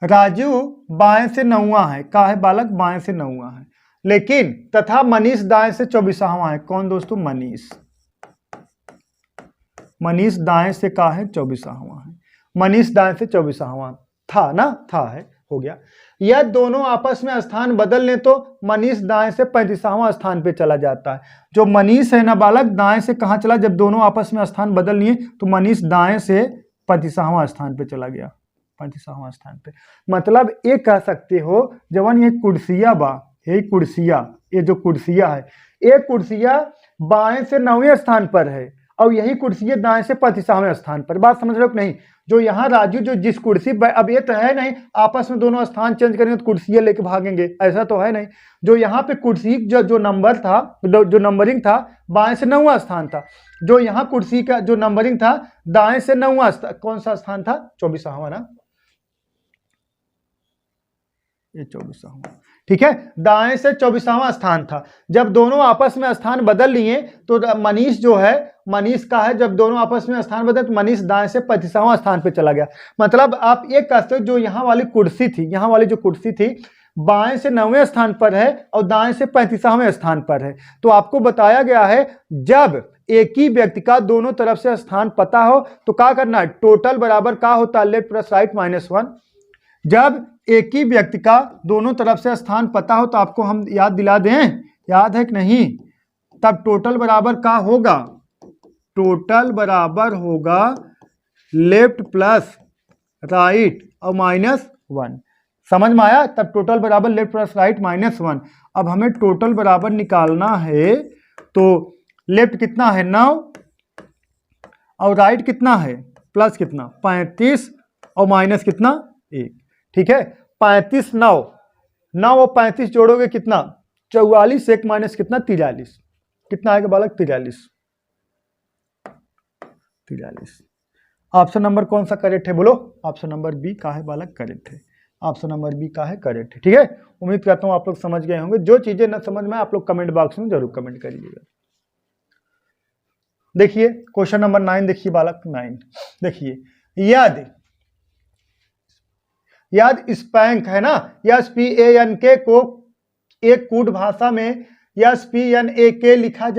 राजू बाएं से 9वां है, का है बालक बाएं से 9वां है, लेकिन तथा मनीष दाएं से 24वां है। कौन दोस्तों, मनीष दाएं से का है 24वां है, मनीष दाएं से 24वां था ना, था है, हो गया। यह दोनों आपस में स्थान बदल लें तो मनीष दाएं से 35वां स्थान पे चला जाता है। जो मनीष है ना बालक दाएं से कहाँ चला, जब दोनों आपस में स्थान बदल लिए तो मनीष दाएं से 35वां स्थान पे चला गया, 35वां स्थान पे। मतलब ये कह सकते हो जवन ये कुर्सिया बा, ये कुर्सिया, ये जो कुर्सिया है, ये कुर्सिया बाएं से 9वें स्थान पर है और यही कुर्सिया दाएं से 35वें स्थान पर, बात समझ रहे हो कि नहीं। जो यहाँ राजू जो जिस कुर्सी, अब ये तो है नहीं आपस में दोनों स्थान चेंज करेंगे तो कुर्सियां लेके भागेंगे, ऐसा तो है नहीं। जो यहाँ पे कुर्सी जो नंबर था, जो नंबरिंग था बाएं से 9वां स्थान था, जो यहाँ कुर्सी का जो नंबरिंग था दाएं से 9वां कौन सा स्थान था, 24वां ना, ये 24वां, ठीक है, दाएं से 24वां स्थान था। जब दोनों आपस में स्थान बदल लिए तो मनीष जो है, मनीष का है, जब दोनों आपस में स्थान बदले तो मनीष दाएं से 35वां स्थान पे चला गया। मतलब आप ये कहते हो जो यहाँ वाली कुर्सी थी, यहाँ वाली जो कुर्सी थी बाएं से 9वें स्थान पर है और दाएं से 35वें स्थान पर है। तो आपको बताया गया है जब एक ही व्यक्ति का दोनों तरफ से स्थान पता हो तो क्या करना है, टोटल बराबर क्या होता है, लेफ्ट प्लस राइट -1। जब एक ही व्यक्ति का दोनों तरफ से स्थान पता हो तो आपको हम याद दिला दें, याद है कि नहीं, तब टोटल बराबर क्या होगा, टोटल बराबर होगा लेफ्ट प्लस राइट और -1। समझ में आया, तब टोटल बराबर लेफ्ट प्लस राइट -1। अब हमें टोटल बराबर निकालना है तो लेफ्ट कितना है 9 और राइट कितना है प्लस कितना 35 और माइनस कितना 1, ठीक है। 35 9 और 35 जोड़ोगे कितना 44, 1 माइनस कितना 43, कितना आएगा बालक 43। ऑप्शन नंबर कौन सा करेक्ट है बोलो, ऑप्शन नंबर बी का है बालक करेक्ट है, ऑप्शन नंबर बी का है करेक्ट है, ठीक है। उम्मीद करता हूं आप लोग समझ गए होंगे। जो चीजें न समझ में आप लोग कमेंट बॉक्स में जरूर कमेंट करिएगा। देखिए क्वेश्चन नंबर 9 देखिए बालक 9 देखिए, याद स्पैंक है ना, SPANK को एक कूट भाषा में SPNAK लिखा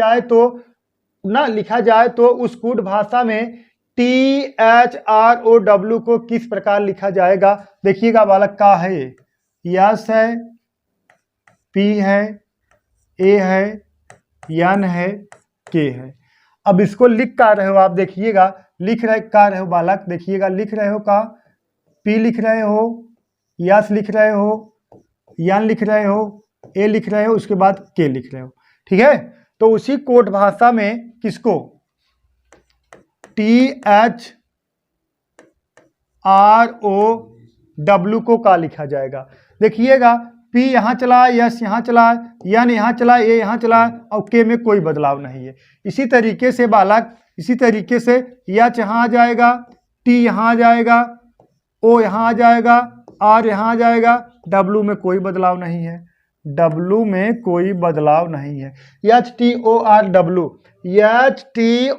जाए तो उस कूट भाषा में THROW को किस प्रकार लिखा जाएगा। देखिएगा बालक का है, यस है, P है, A है, N है, K है। अब इसको लिख का रहे हो आप, देखिएगा लिख रहे का रहे हो बालक, देखिएगा लिख रहे हो का, P लिख रहे हो, यस लिख रहे हो, N लिख रहे हो, A लिख रहे हो, उसके बाद K लिख रहे हो, ठीक है। तो उसी कोड भाषा में किसको THROW को का लिखा जाएगा। देखिएगा P यहाँ चला है, S यहाँ चला है, N यहाँ चला है, A यहाँ चला है और K में कोई बदलाव नहीं है। इसी तरीके से बालक, इसी तरीके से H यहाँ आ जाएगा, T यहाँ आ जाएगा, O यहाँ आ जाएगा, R यहाँ आ जाएगा, W में कोई बदलाव नहीं है, W में कोई बदलाव नहीं है। HTORW, HTORW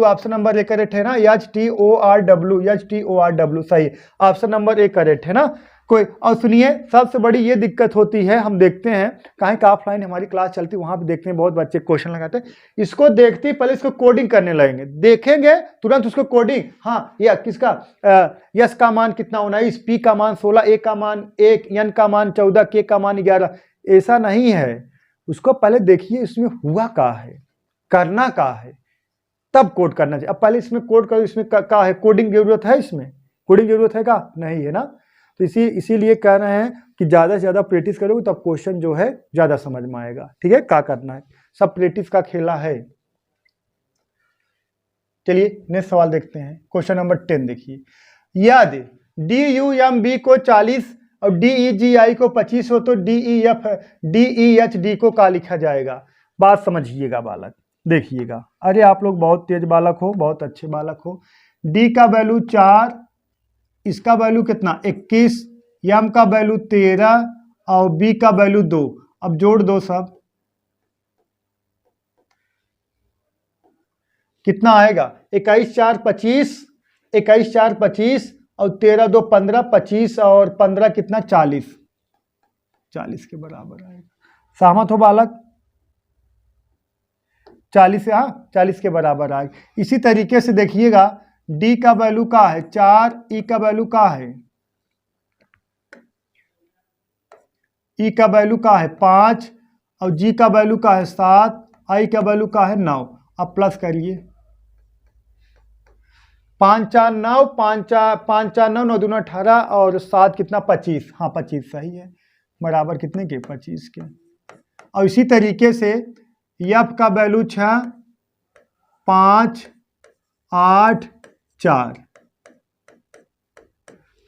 option number 1 correct है ना। HTORW सही, ऑप्शन नंबर 1 करेक्ट है ना। कोई और सुनिए, सबसे बड़ी ये दिक्कत होती है, हम देखते हैं कहीं का ऑफलाइन हमारी क्लास चलती है, वहां पे देखते हैं बहुत बच्चे क्वेश्चन लगाते हैं, इसको देखते ही पहले इसको कोडिंग करने लगेंगे, देखेंगे तुरंत उसको कोडिंग, हाँ या किसका यस का मान कितना 19, पी का मान 16, ए का मान 1, एन का मान 14, के का मान 11, ऐसा नहीं है। उसको पहले देखिए इसमें हुआ क्या है, करना क्या है, तब कोड करना चाहिए। अब पहले इसमें कोड करो, इसमें क्या है, कोडिंग जरूरत है, इसमें कोडिंग जरूरत है क्या, नहीं है ना। तो इसीलिए कह रहे हैं कि ज़्यादा से ज़्यादा प्रैक्टिस करोगे तब क्वेश्चन जो है ज़्यादा समझ में आएगा। ठीक है, क्या करना है, सब प्रैक्टिस का खेला है। चलिए नेक्स्ट सवाल देखते हैं, क्वेश्चन नंबर 10 देखिए। यदि DUMB को 40 और DEGI को 25 हो तो DEFDEHD को क्या लिखा जाएगा। बात समझिएगा बालक, देखिएगा, अरे आप लोग बहुत तेज बालक हो, बहुत अच्छे बालक हो। D का वैल्यू 4, इसका वैल्यू कितना 21, M का वैल्यू 13 और B का वैल्यू 2। अब जोड़ दो सब, कितना आएगा 21 4 25, 21 4 25 और 13 2 15, 25 और 15 कितना 40, 40 के बराबर आएगा। सहमत हो बालक, 40 हाँ 40 के बराबर आएगा। इसी तरीके से देखिएगा D का वैल्यू क्या है 4, E का वैल्यू क्या है, E का वैल्यू क्या है 5 और G का वैल्यू क्या है 7, I का वैल्यू क्या है 9। अब प्लस करिए, 5 4 9, 5 4 9, 9 दूना 18 और 7 कितना 25, हाँ 25 सही है, बराबर कितने के 25 के। और इसी तरीके से F का वैल्यू 6 5 8 4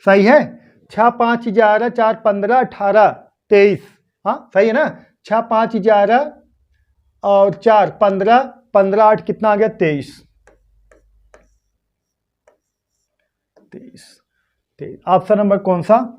सही है, 6 5 11 4 15 18 23, हाँ सही है ना, 6 5 11 और 4 15, 15 8 कितना आ गया 23, 23। ऑप्शन नंबर कौन सा,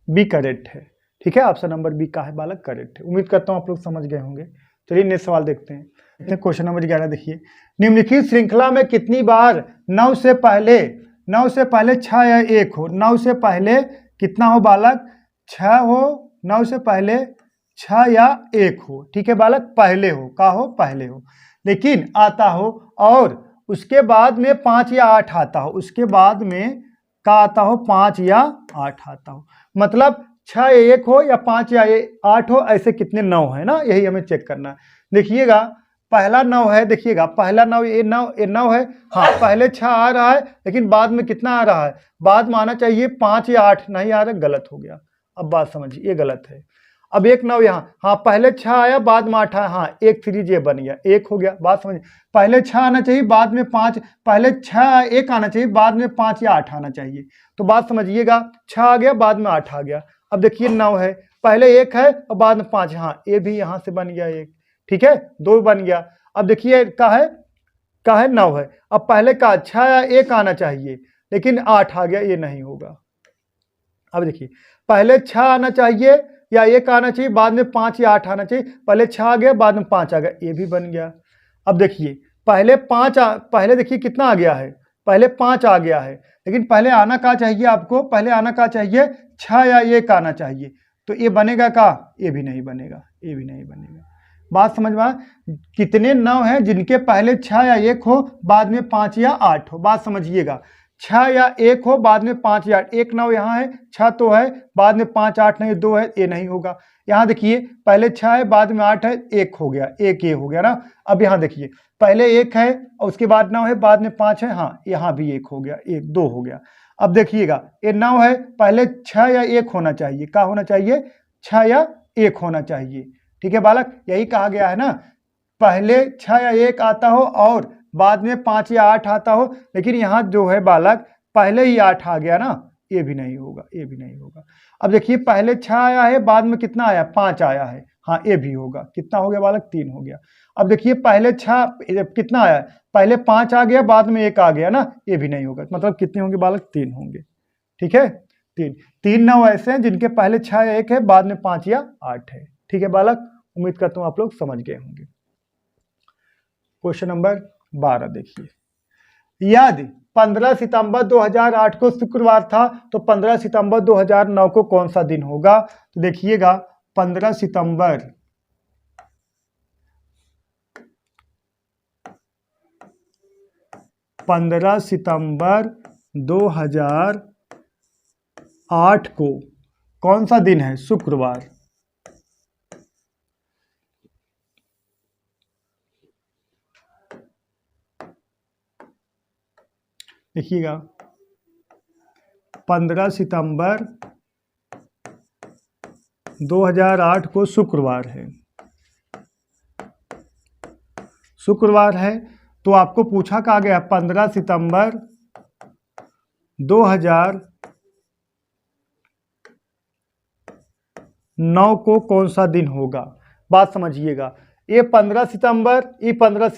बी करेक्ट है। ठीक है, ऑप्शन नंबर बी का है बालक करेक्ट है। उम्मीद करता हूं आप लोग समझ गए होंगे। चलिए नेक्स्ट सवाल देखते हैं, क्वेश्चन नंबर 11 देखिए। निम्नलिखित श्रृंखला में कितनी बार 9 से पहले 6 या 1 हो। 9 से पहले कितना हो बालक 6 हो, 9 से पहले 6 या 1 हो। ठीक है बालक, पहले हो, का हो पहले हो, लेकिन आता हो और उसके बाद में 5 या 8 आता हो, उसके बाद में का आता हो 5 या 8 आता हो। मतलब 6 या 1 हो या 5 या 8 हो, ऐसे कितने 9 है ना, यही हमें चेक करना है। देखिएगा पहला 9 है, देखिएगा पहला 9 ये 9 है, हाँ पहले 6 आ रहा है लेकिन बाद में कितना आ रहा है, बाद में आना चाहिए 5 या 8, नहीं आ रहा, गलत हो गया। अब बात समझिए, ये गलत है। अब एक 9 यहाँ, हाँ पहले 6 आया बाद में 8 आया, हाँ 1 सीरीज ये बन गया, 1 हो गया। बात समझिए, पहले 6 आना चाहिए बाद में 5, पहले 6 1 आना चाहिए बाद में 5 या 8 आना चाहिए। तो बात समझिएगा, 6 आ गया बाद में 8 आ गया। अब देखिए 9 है, पहले 1 है और बाद में 5, हाँ ये भी यहाँ से बन गया 1, ठीक है 2 बन गया। अब देखिए का है 9 है, अब पहले का 6 या 1 आना चाहिए लेकिन 8 आ गया, ये नहीं होगा। अब देखिए पहले 6 आना चाहिए या 1 आना चाहिए बाद में 5 या 8 आना चाहिए, पहले 6 आ गया बाद में 5 आ गया, ये भी बन गया। अब देखिए पहले पहले देखिए कितना आ गया है, पहले 5 आ गया है, लेकिन पहले आना क्या चाहिए आपको, पहले आना क्या चाहिए 6 या 1 आना चाहिए, तो ये बनेगा का, ये भी नहीं बनेगा, ये भी नहीं बनेगा। बात समझ में, कितने 9 हैं जिनके पहले 6 या 1 हो बाद में 5 या 8 हो। बात समझिएगा, 6 या 1 हो बाद में 5 या 8, 1 9 यहाँ है, 6 तो है बाद में 5 8 नहीं 2 है, ये नहीं होगा। यहाँ देखिए पहले 6 है बाद में 8 है, 1 हो गया, 1 ये हो गया ना। अब यहाँ देखिए पहले 1 है और उसके बाद 9 है बाद में 5 है, हाँ यहाँ भी 1 हो गया, 1 2 हो गया। अब देखिएगा ये 9 है, पहले 6 या 1 होना चाहिए, क्या होना चाहिए 6 या 1 होना चाहिए। ठीक है बालक, यही कहा गया है ना, पहले 6 या 1 आता हो और बाद में 5 या 8 आता हो, लेकिन यहाँ जो है बालक पहले ही 8 आ गया ना, ये भी नहीं होगा, ये भी नहीं होगा। अब देखिए पहले 6 आया है, बाद में कितना आया, 5 आया है, हाँ ये भी होगा। कितना हो गया बालक, 3 हो गया। अब देखिए पहले 6 कितना आया, पहले 5 आ गया, बाद में 1 आ गया ना, ये भी नहीं होगा। मतलब कितने होंगे बालक, 3 होंगे। ठीक है, 3 9 ऐसे हैं जिनके पहले 6 या 1 है, बाद में 5 या 8 है। ठीक है बालक, उम्मीद करता हूं आप लोग समझ गए होंगे। क्वेश्चन नंबर 12 देखिए, यदि 15 सितंबर 2008 को शुक्रवार था तो 15 सितंबर 2009 को कौन सा दिन होगा। तो देखिएगा 15 सितंबर 2008 को कौन सा दिन है, शुक्रवार। देखिएगा 15 सितंबर 2008 को शुक्रवार है, शुक्रवार है। तो आपको पूछा कहा गया 15 सितंबर 2009 को कौन सा दिन होगा। बात समझिएगा, ये 15 सितंबर, ये 15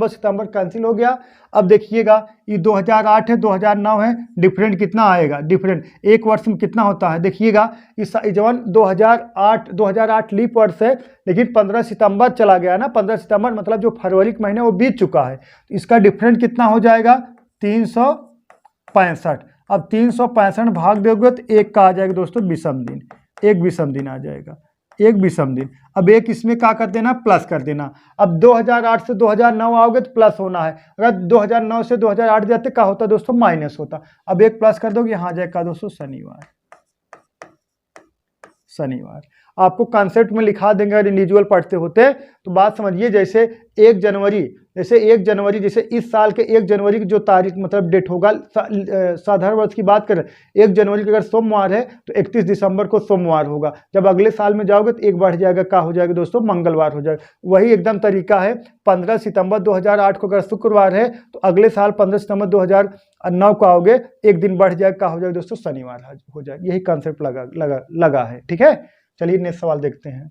सितंबर कैंसिल हो गया। अब देखिएगा ये 2008 है, 2009 है, डिफरेंट कितना आएगा, डिफरेंट एक वर्ष में कितना होता है। देखिएगा इस जवन 2008 लीप वर्ष है, लेकिन 15 सितंबर चला गया ना, 15 सितंबर मतलब जो फरवरी का महीना वो बीत चुका है, तो इसका डिफरेंट कितना हो जाएगा, 365। अब 365 भाग दोगे तो 1 का आ जाएगा दोस्तों विषम दिन, एक विषम दिन आ जाएगा, एक विषम दिन। अब एक इसमें क्या कर देना, प्लस कर देना। अब 2008 से 2009 आओगे तो प्लस होना है, अगर 2009 से 2008 जाते क्या होता दोस्तों, माइनस होता। अब एक प्लस कर दोगे, यहाँ जाएगा दोस्तों शनिवार, शनिवार। आपको कॉन्सेप्ट में लिखा देंगे अगर इंडिविजुअल पढ़ते होते तो। बात समझिए, जैसे 1 जनवरी, जैसे इस साल के 1 जनवरी की जो तारीख मतलब डेट होगा, साधारण वर्ष की बात करें, 1 जनवरी की अगर सोमवार है तो 31 दिसंबर को सोमवार होगा। जब अगले साल में जाओगे तो 1 बढ़ जाएगा, क्या हो जाएगा दोस्तों, मंगलवार हो जाएगा। वही एकदम तरीका है, 15 सितंबर 2008 को अगर शुक्रवार है तो अगले साल 15 सितंबर 2009 को आओगे, 1 दिन बढ़ जाएगा, क्या हो जाएगा दोस्तों, शनिवार हो जाएगा। यही कॉन्सेप्ट लगा है। ठीक है, चलिए नेक्स्ट सवाल देखते हैं।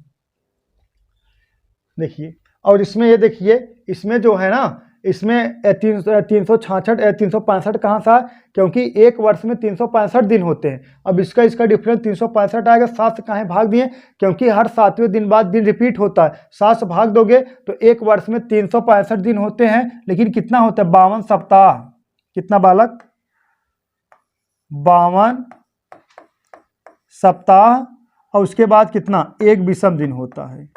देखिए, और इसमें ये देखिए, इसमें जो है ना, इसमें 365 कहाँ सा, क्योंकि एक वर्ष में 365 दिन होते हैं। अब इसका डिफरेंस 365 आएगा, 7 से कहाँ भाग दिए, क्योंकि हर 7वें दिन बाद दिन रिपीट होता है, 7 से भाग दोगे तो एक वर्ष में 365 दिन होते हैं, लेकिन कितना होता है, 52 सप्ताह। कितना बालक, 52 सप्ताह। और उसके बाद कितना, एक विषम दिन होता है,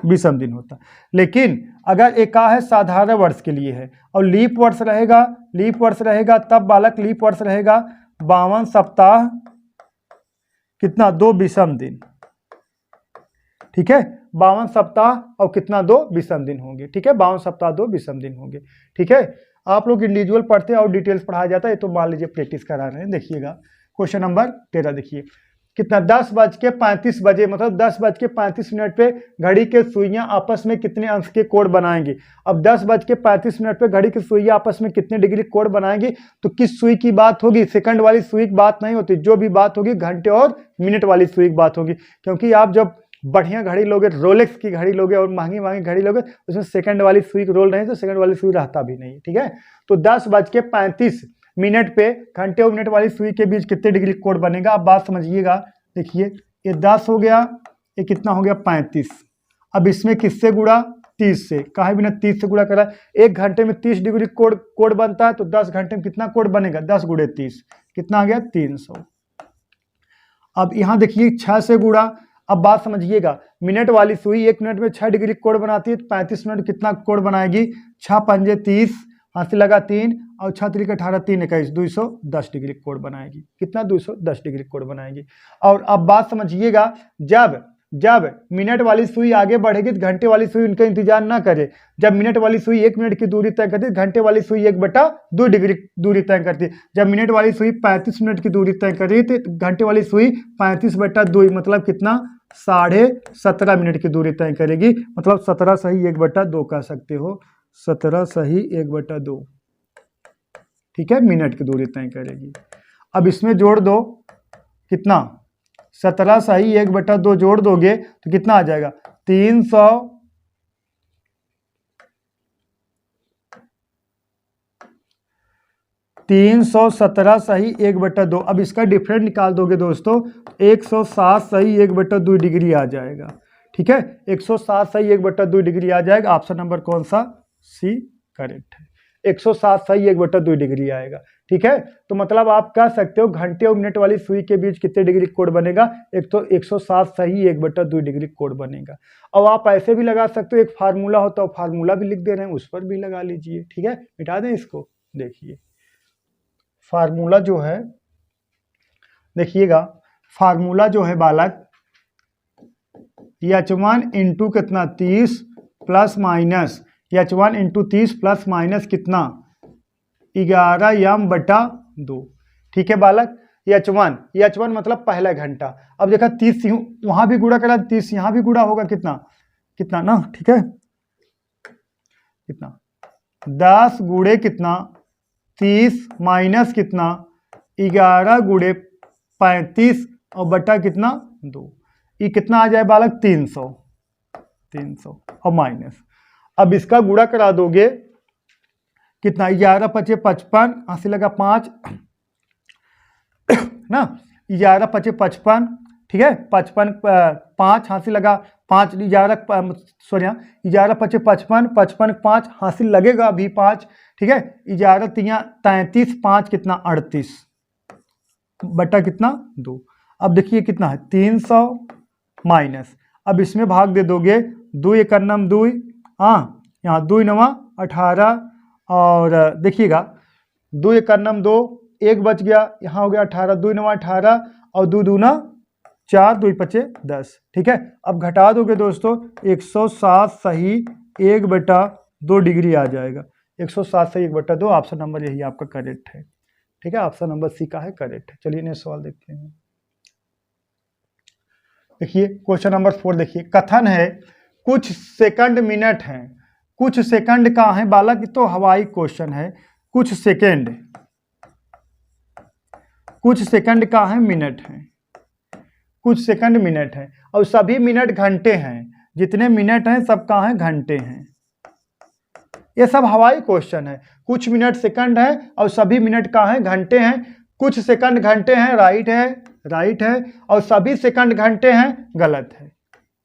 विषम दिन होता है। लेकिन अगर एक है साधारण वर्ष के लिए है और लीप वर्ष रहेगा तब बालक लीप वर्ष रहेगा 52 सप्ताह, कितना, 2 विषम दिन। ठीक है, 52 सप्ताह और कितना, 2 विषम दिन होंगे। ठीक है, 52 सप्ताह 2 विषम दिन होंगे। ठीक है, आप लोग इंडिविजुअल पढ़ते हैं और डिटेल्स पढ़ाया जाता है, तो मान लीजिए प्रैक्टिस करा रहे हैं। देखिएगा क्वेश्चन नंबर 13 देखिए, कितना, 10:35 बजे मतलब 10:35 पे घड़ी के सुइयां आपस में कितने अंश के कोण बनाएंगी। अब 10:35 पे घड़ी की सुइयां आपस में कितने डिग्री कोण बनाएंगी, तो किस सुई की बात होगी, सेकंड वाली सुई की बात नहीं होती, जो भी बात होगी घंटे और मिनट वाली सुई की बात होगी। क्योंकि आप जब बढ़िया घड़ी लोगे, रोलेक्स की घड़ी लोगे और महंगी घड़ी लोगे, उसमें सेकंड वाली सुई रोल नहीं, तो सेकंड वाली सुई रहता भी नहीं। ठीक है, तो 10:35 पे घंटे और मिनट वाली सुई के बीच कितने डिग्री कोण बनेगा। अब बात समझिएगा, देखिए ये 10 हो गया, ये कितना हो गया, 35। अब इसमें किससे गुणा, 30 से, कहा बिना 30 से गुणा करा, 1 घंटे में 30 डिग्री कोण बनता है, तो 10 घंटे में कितना कोण बनेगा, 10 × 30 कितना आ गया, 300। अब यहाँ देखिए 6 से गुणा। अब बात समझिएगा, मिनट वाली सुई 1 मिनट में 6 डिग्री कोण बनाती है, तो 35 मिनट कितना कोण बनाएगी, 6 पंजे 30, हाथ से लगा 3 और 6 3 18 3 21 210 डिग्री कोण बनाएगी। कितना, 210 डिग्री कोण बनाएगी। और अब बात समझिएगा, जब जब मिनट वाली सुई आगे बढ़ेगी तो घंटे वाली सुई उनका इंतजार ना करे। जब मिनट वाली सुई 1 मिनट की दूरी तय करती है, घंटे वाली सुई 1/2 डिग्री दूरी तय करती है। जब मिनट वाली सुई 35 मिनट की दूरी तय कर रही थी तो घंटे वाली सुई 35/2 मतलब कितना 17.5 मिनट की दूरी तय करेगी। मतलब 17 सही 1/2 कह सकते हो, 17 सही 1/2, ठीक है, मिनट की दूरी तय करेगी। अब इसमें जोड़ दो कितना 17 सही 1/2 जोड़ दोगे तो कितना आ जाएगा 317 सही 1/2। अब इसका डिफरेंट निकाल दोगे दोस्तों 160 सही 1/2 डिग्री आ जाएगा, ठीक है, 160 सही 1/2 डिग्री आ जाएगा। ऑप्शन नंबर कौन सा, सी करेक्ट है, 160 सही 1/2 डिग्री आएगा, ठीक है। तो मतलब आप कह सकते हो घंटे और मिनट वाली सुई के बीच कितने डिग्री कोण बनेगा, एक तो 160 सही 1/2 डिग्री कोण बनेगा। और आप ऐसे भी लगा सकते हो, एक फार्मूला होता है, फार्मूला भी लिख दे रहे हैं, उस पर भी लगा लीजिए, ठीक है। मिटा दें इसको, देखिए फार्मूला जो है, देखिएगा फार्मूला जो है बालक H1 इंटू कितना 30 plus minus H1 into 30 plus minus कितना 11m/2, ठीक है बालक। H1 मतलब पहला घंटा। अब देखा 30 वहां भी गुणा करा, 30 यहां भी गुणा होगा, कितना कितना ना, ठीक है, कितना 10 गुणे कितना 30 माइनस कितना 11 गुणे 35 और बटा कितना 2, ये कितना आ जाए बालक 300 और माइनस। अब इसका गुणा करा दोगे कितना 11 पचे 55, हासिल लगा 5 ना, 11 पचे 55, ठीक है, 55 5 हासिल लगा 5, 11 पचे 55, 55 5 हासिल लगेगा अभी 5, ठीक है, 11 3 33, 5 कितना 38 बटा कितना 2। अब देखिए कितना है 300 माइनस, अब इसमें भाग दे दोगे 2 एकन्नम 2, हाँ यहाँ 2 9 18 और देखिएगा 2 एकन्नम 2, 1 बच गया, यहाँ हो गया 18, 2 9 18 और 2 दूना 4, 2 पचे 10, ठीक है। अब घटा दोगे दोस्तों 160 सही 1/2 डिग्री आ जाएगा, 160 सही 1/2। ऑप्शन नंबर यही आपका करेक्ट है, ठीक है, ऑप्शन नंबर सी का है करेक्ट है। चलिए नेक्स्ट सवाल देखते हैं। देखिए क्वेश्चन नंबर 4 देखिए, कथन है कुछ सेकंड मिनट हैं, कुछ सेकंड का है बालक, तो हवाई क्वेश्चन है, कुछ सेकंड का है मिनट है, कुछ सेकंड मिनट है और सभी मिनट घंटे हैं, जितने मिनट हैं सब कहाँ हैं घंटे हैं। ये सब हवाई क्वेश्चन है, कुछ मिनट सेकंड है और सभी मिनट कहाँ हैं घंटे हैं, कुछ सेकंड घंटे हैं राइट है और सभी सेकंड घंटे हैं गलत है।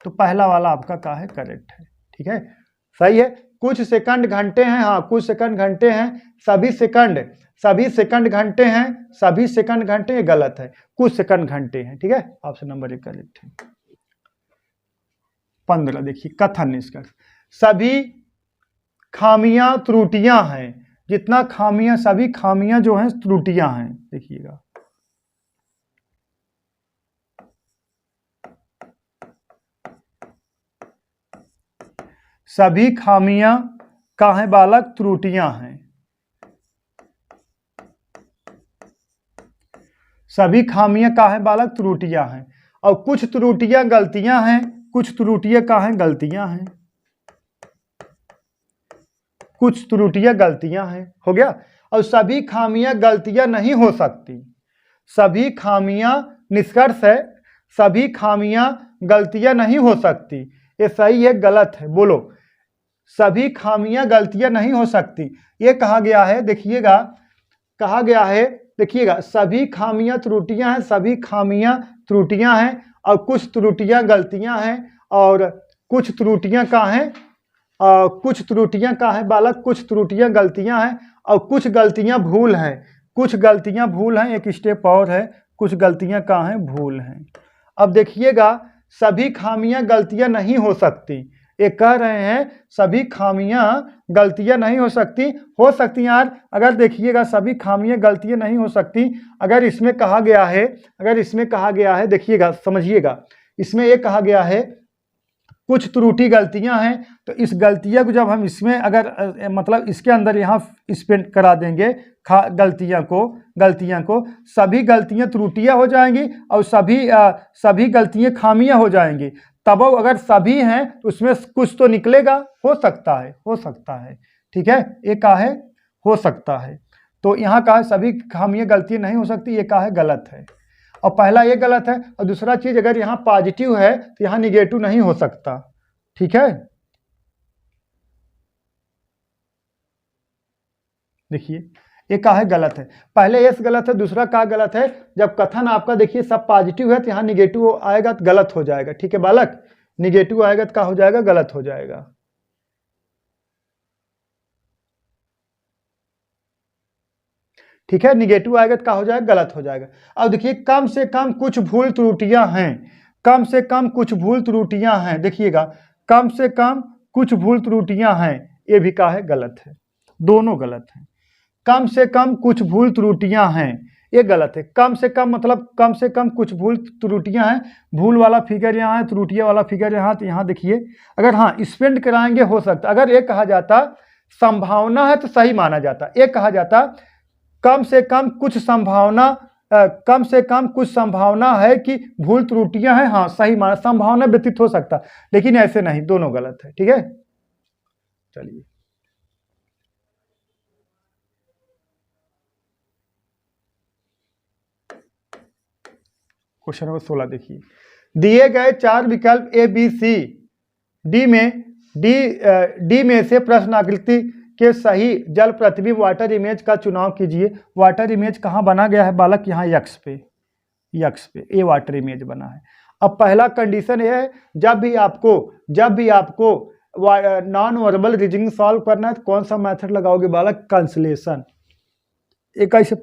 तो पहला वाला आपका क्या है करेक्ट है, ठीक है, सही है। कुछ सेकंड घंटे हैं, हाँ कुछ सेकंड घंटे हैं, सभी सेकंड घंटे हैं, सभी सेकंड घंटे, ये गलत है, कुछ सेकंड घंटे हैं, ठीक है, ऑप्शन नंबर 1 करेक्ट है। 15 देखिए, कथन निष्कर्ष, सभी खामियां त्रुटियां हैं, जितना खामियां सभी खामियां जो हैं त्रुटियां हैं, देखिएगा सभी खामियां का है बालक त्रुटियां हैं, सभी खामियां का है बालक त्रुटियां हैं और कुछ त्रुटियां गलतियां हैं, कुछ त्रुटियां का है गलतियां हैं, कुछ त्रुटियां गलतियां हैं, हो गया। और सभी खामियां गलतियां नहीं हो सकती, सभी खामियां निष्कर्ष है, सभी खामियां गलतियां नहीं हो सकती, ये सही है गलत है, बोलो। सभी खामियां गलतियां नहीं हो सकती, ये कहा गया है, देखिएगा कहा गया है, देखिएगा सभी खामियां त्रुटियां हैं, सभी खामियां त्रुटियां हैं और कुछ त्रुटियां गलतियां हैं और कुछ त्रुटियां का हैं, कुछ त्रुटियां का है बालक, कुछ त्रुटियां गलतियां हैं और कुछ गलतियां भूल हैं, कुछ गलतियां भूल हैं, एक स्टेप और है, कुछ गलतियां का हैं भूल हैं। अब देखिएगा सभी खामियां गलतियां नहीं हो सकती, ये कह रहे हैं सभी खामियां गलतियां नहीं हो सकती यार। अगर देखिएगा सभी खामियां गलतियां नहीं हो सकती, अगर इसमें कहा गया है, देखिएगा समझिएगा, इसमें ये कहा गया है कुछ त्रुटि गलतियां हैं, तो इस गलतियां को जब हम इसमें अगर मतलब इसके अंदर यहाँ स्पेंड करा देंगे गलतियां को सभी गलतियां त्रुटियां हो जाएंगी और सभी गलतियां खामियां हो जाएंगी। तब अगर सभी हैं तो उसमें कुछ तो निकलेगा, हो सकता है। ठीक है, ये कहा है हो सकता है, तो यहाँ कहा है सभी खामियां गलतियां नहीं हो सकती, ये कहा है गलत है। और पहला ये गलत है, और दूसरा चीज अगर यहाँ पॉजिटिव है तो यहाँ निगेटिव नहीं हो सकता। ठीक है, देखिए ये कहा है गलत है, पहले यस गलत है, दूसरा कहा गलत है। जब कथन आपका देखिए सब पॉजिटिव है तो यहाँ निगेटिव आएगा तो गलत हो जाएगा। ठीक है बालक, निगेटिव आएगा तो क्या हो जाएगा, गलत हो जाएगा। ठीक है, निगेटिव आएगा तो क्या हो जाएगा, गलत हो जाएगा। अब देखिए कम से कम कुछ भूल त्रुटियां हैं, कम से कम कुछ भूल त्रुटियां हैं, देखिएगा कम से कम कुछ भूल त्रुटियां हैं, ये भी कहा है गलत है, दोनों गलत हैं। कम से कम कुछ भूल त्रुटियां हैं, ये गलत है। कम से कम मतलब कम से कम कुछ भूल त्रुटियां हैं, भूल वाला फिगर यहाँ है, त्रुटियां वाला फिगर यहाँ, तो यहाँ देखिए अगर हाँ स्पेंड कराएंगे हो सकता। अगर ये कहा जाता संभावना है तो सही माना जाता, ये कहा जाता कम से कम कुछ संभावना है कि भूल त्रुटियां हैं, हाँ सही माना, संभावना व्यतीत हो सकता, लेकिन ऐसे नहीं, दोनों गलत है। ठीक है, चलिए क्वेश्चन नंबर 16 देखिए, दिए गए 4 विकल्प ए बी सी डी में से प्रश्न आकृति के सही जल प्रतिबिंब वाटर इमेज का चुनाव कीजिए। वाटर इमेज कहाँ बना गया है बालक, यहाँ यक्स पे ये वाटर इमेज बना है। अब पहला कंडीशन ये है, जब भी आपको नॉन वर्बल रीजनिंग सॉल्व करना है तो कौन सा मेथड लगाओगे बालक, कंसलेशन। एक ऐसे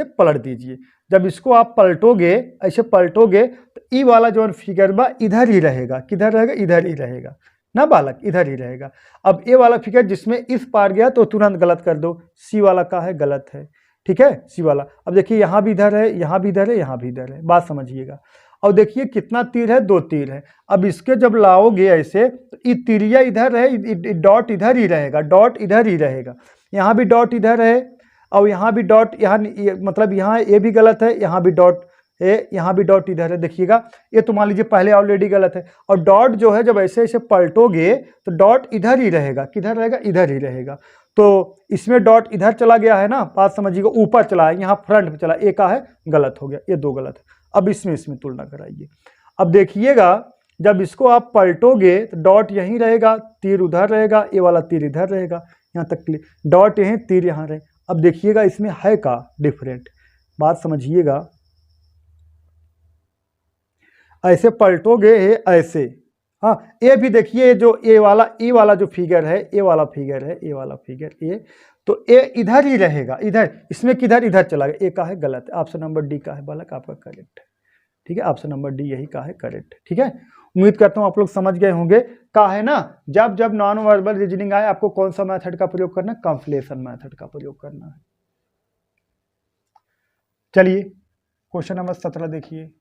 पलट दीजिए। जब इसको आप पलटोगे, ऐसे पलटोगे तो ई वाला जो फिगर बा इधर ही रहेगा, किधर रहेगा, इधर ही रहेगा ना बालक, इधर ही रहेगा। अब ए वाला फिगर जिसमें इस पार गया तो तुरंत गलत कर दो, सी वाला का है गलत है। ठीक है, सी वाला। अब देखिए यहाँ भी इधर है, यहाँ भी इधर है, यहाँ भी इधर है, बात समझिएगा। और देखिए कितना तीर है, 2 तीर है। अब इसके जब लाओगे ऐसे तो ये तीरिया इधर है, डॉट इधर ही रहेगा, डॉट इधर ही रहेगा, यहाँ भी डॉट इधर है और यहाँ भी डॉट, यहाँ मतलब यहाँ ये भी गलत है, यहाँ भी डॉट यहाँ भी डॉट इधर है। देखिएगा ये तो मान लीजिए पहले ऑलरेडी गलत है, और डॉट जो है जब ऐसे ऐसे पलटोगे तो डॉट इधर ही रहेगा, किधर रहेगा, इधर ही रहेगा। तो इसमें डॉट इधर चला गया है ना, बात समझिएगा, ऊपर चला है, यहाँ फ्रंट में चला, एक का है गलत हो गया, ये 2 गलत है। अब इसमें तुलना कराइए। अब देखिएगा जब इसको आप पलटोगे तो डॉट यहीं रहेगा, तीर उधर रहेगा, ये वाला तीर इधर रहेगा, यहाँ तक क्लियर, डॉट यहीं, तीर यहाँ रहे। अब देखिएगा इसमें है का डिफरेंट, बात समझिएगा। ऐसे पलटोगे ऐसे, हाँ ये भी देखिए जो ए वाला जो फिगर है, ये वाला फिगर ये, तो ए इधर ही रहेगा, इधर, इसमें किधर, इधर चला गया, ए का है गलत है। ऑप्शन नंबर डी का है बालक आपका करेक्ट है। ठीक है, ऑप्शन नंबर डी यही का है करेक्ट। ठीक है, उम्मीद करता हूँ आप लोग समझ गए होंगे। का है ना, जब नॉन वर्बल रीजनिंग आए आपको कौन सा मेथड का प्रयोग करना है, कंफ्लेशन मेथड का प्रयोग करना है। चलिए क्वेश्चन नंबर 17 देखिए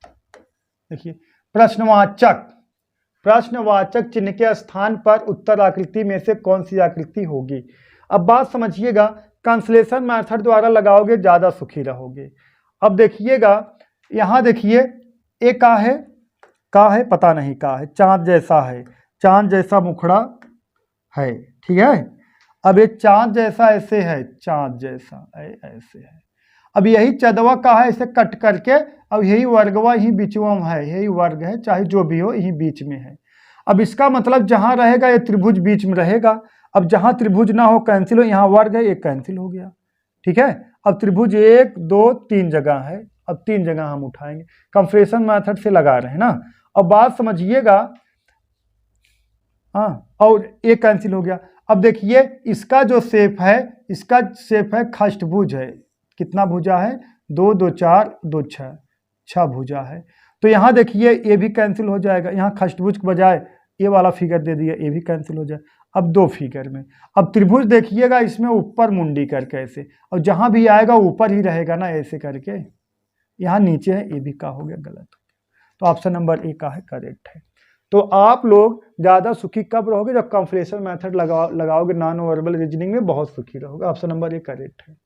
प्रश्नवाचक चिन्ह के स्थान पर उत्तर आकृति में से कौन सी आकृति होगी। अब बात समझिएगा, कंसलेशन मेथड द्वारा लगाओगे ज्यादा सुखी रहोगे। अब देखिएगा यहाँ देखिए ये का है पता नहीं का है, चांद जैसा है, चांद जैसा मुखड़ा है। ठीक है, अब ये चांद जैसा ऐसे है, चांद जैसा ऐसे है। अब यही चदवा का है, इसे कट करके, अब यही वर्गवा यही बीचवा है, यही वर्ग है, चाहे जो भी हो यही बीच में है। अब इसका मतलब जहां रहेगा ये त्रिभुज बीच में रहेगा। अब जहां त्रिभुज ना हो कैंसिल हो, यहाँ वर्ग है, एक कैंसिल हो गया। ठीक है, अब त्रिभुज 1 2 3 जगह है, अब 3 जगह हम उठाएंगे, कंफ्लेशन मेथड से लगा रहे हैं ना। अब बात समझिएगा, हाँ, और एक कैंसिल हो गया। अब देखिए इसका जो शेप है खष्टभुज है। कितना भुजा है, 2 2 4 2 6, 6 भुजा है। तो यहाँ देखिए ये भी कैंसिल हो जाएगा, यहाँ खष्टभुज के बजाय ये वाला फिगर दे दिया, ये भी कैंसिल हो जाए। अब 2 फिगर में, अब त्रिभुज देखिएगा इसमें ऊपर मुंडी करके ऐसे, और जहाँ भी आएगा ऊपर ही रहेगा ना ऐसे करके, यहाँ नीचे है, ये भी का हो गया गलत। तो ऑप्शन नंबर ए का है करेक्ट है। तो आप लोग ज़्यादा सुखी कब रहोगे? जब कंप्रेशन मेथड लगाओगे नॉन वर्बल रीजनिंग में, बहुत सुखी रहोगे। ऑप्शन नंबर ए करेक्ट है।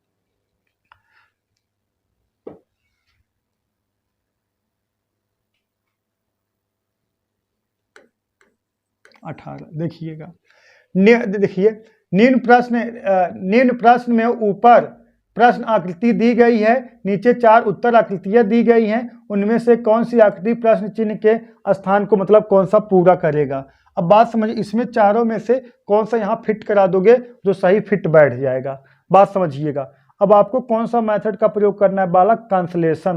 18 देखिएगा। देखिए निम्न प्रश्न में ऊपर प्रश्न आकृति दी गई है, नीचे 4 उत्तर आकृतियां दी गई हैं, उनमें से कौन सी आकृति प्रश्न चिन्ह के स्थान को मतलब कौन सा पूरा करेगा? अब बात समझिए, इसमें चारों में से कौन सा यहाँ फिट करा दोगे जो सही फिट बैठ जाएगा? बात समझिएगा। अब आपको कौन सा मेथड का प्रयोग करना है बालक? कंसलेशन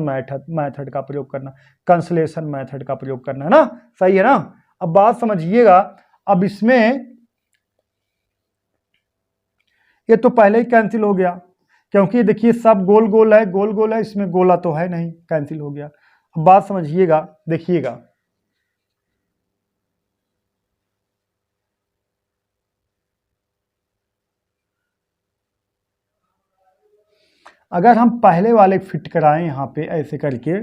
मेथड का प्रयोग करना, कंसलेशन मेथड का प्रयोग करना है ना, सही है ना? अब बात समझिएगा। अब इसमें ये तो पहले ही कैंसिल हो गया, क्योंकि देखिए सब गोल गोल है, गोल गोल है, इसमें गोला तो है नहीं, कैंसिल हो गया। अब बात समझिएगा, देखिएगा। अगर हम पहले वाले फिट कराएं यहाँ पे ऐसे करके,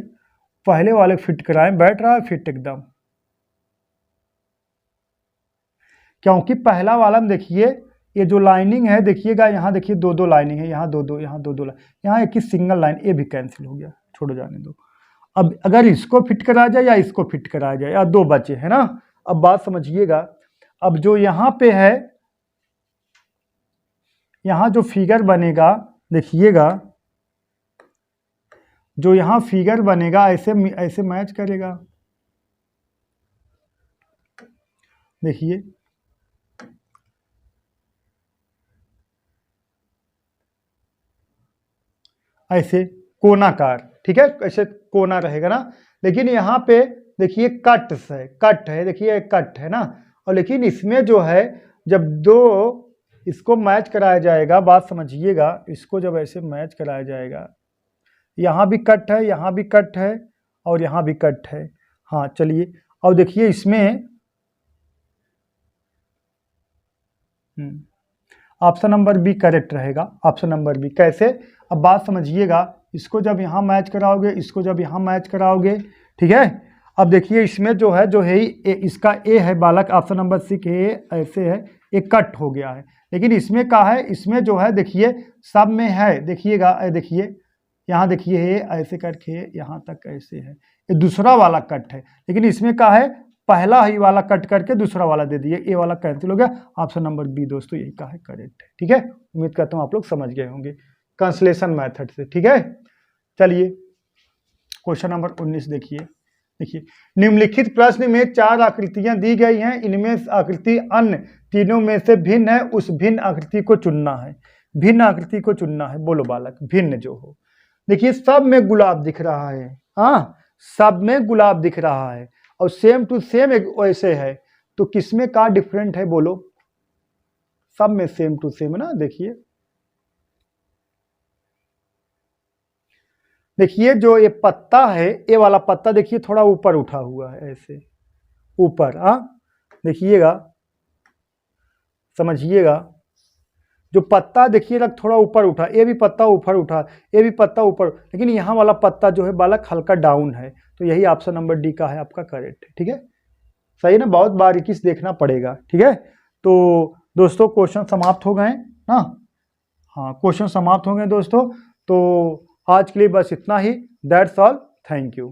पहले वाले फिट कराएं, बैठ रहा है फिट एकदम, क्योंकि पहला वाला में देखिए ये जो लाइनिंग है, देखिएगा यहाँ देखिए 2-2 लाइनिंग है, यहाँ 2-2, यहाँ 2-2 लाइन, यहाँ एक ही सिंगल लाइन, ये भी कैंसिल हो गया, छोड़ो जाने दो। अब अगर इसको फिट करा जाए या इसको फिट करा जाए, या 2 बचे है ना। अब बात समझिएगा। अब जो यहाँ पे है, यहाँ जो फिगर बनेगा, देखिएगा जो यहाँ फिगर बनेगा ऐसे ऐसे मैच करेगा, देखिए ऐसे कोनाकार, ठीक है, ऐसे कोना रहेगा ना। लेकिन यहाँ पे देखिए कट है, देखिए कट है ना। और लेकिन इसमें जो है, जब दो इसको मैच कराया जाएगा, बात समझिएगा, इसको जब ऐसे मैच कराया जाएगा, यहाँ भी कट है, यहाँ भी कट है, और यहाँ भी कट है। हाँ चलिए, और देखिए इसमें ऑप्शन नंबर बी करेक्ट रहेगा, ऑप्शन नंबर बी। कैसे? अब बात समझिएगा, इसको जब यहाँ मैच कराओगे, इसको जब यहाँ मैच कराओगे, ठीक है। अब देखिए इसमें जो है इसका ए है बालक, ऑप्शन नंबर सी के ऐसे है, एक कट हो गया है। लेकिन इसमें का है, इसमें जो है देखिए सब में है, देखिएगा, देखिए यहाँ देखिए ऐसे करके यहाँ तक ऐसे है, ये दूसरा वाला कट है। लेकिन इसमें का है, पहला ही वाला कट करके दूसरा वाला दे दिए, ए वाला कैंसिल हो गया। ऑप्शन नंबर बी दोस्तों यही का है करेक्ट है, ठीक है। उम्मीद करता हूँ आप लोग समझ गए होंगे कंसलेशन मेथड से, ठीक है। चलिए क्वेश्चन नंबर 19 देखिए। निम्नलिखित प्रश्न में 4 आकृतियां दी गई हैं, इनमें आकृति अन्य तीनों में से भिन्न है, उस भिन्न आकृति को चुनना है। भिन्न आकृति को चुनना है, बोलो बालक, भिन्न जो हो। देखिए सब में गुलाब दिख रहा है, हाँ सब में गुलाब दिख रहा है, और सेम टू सेम एक वैसे है, तो किसमें का डिफरेंट है बोलो? सब में सेम टू सेम है ना। देखिए जो ये पत्ता है, ये वाला पत्ता देखिए थोड़ा ऊपर उठा हुआ है, ऐसे ऊपर, हाँ देखिएगा, समझिएगा। जो पत्ता देखिएगा थोड़ा ऊपर उठा, ये भी पत्ता ऊपर उठा, ये भी पत्ता ऊपर, लेकिन यहाँ वाला पत्ता जो है बालक हल्का डाउन है, तो यही ऑप्शन नंबर डी का है आपका करेक्ट है, ठीक है। सही है ना, बहुत बारीकी से देखना पड़ेगा, ठीक है। तो दोस्तों क्वेश्चन समाप्त हो गए ना, हाँ क्वेश्चन समाप्त हो गए दोस्तों। तो आज के लिए बस इतना ही, दैट्स ऑल, थैंक यू।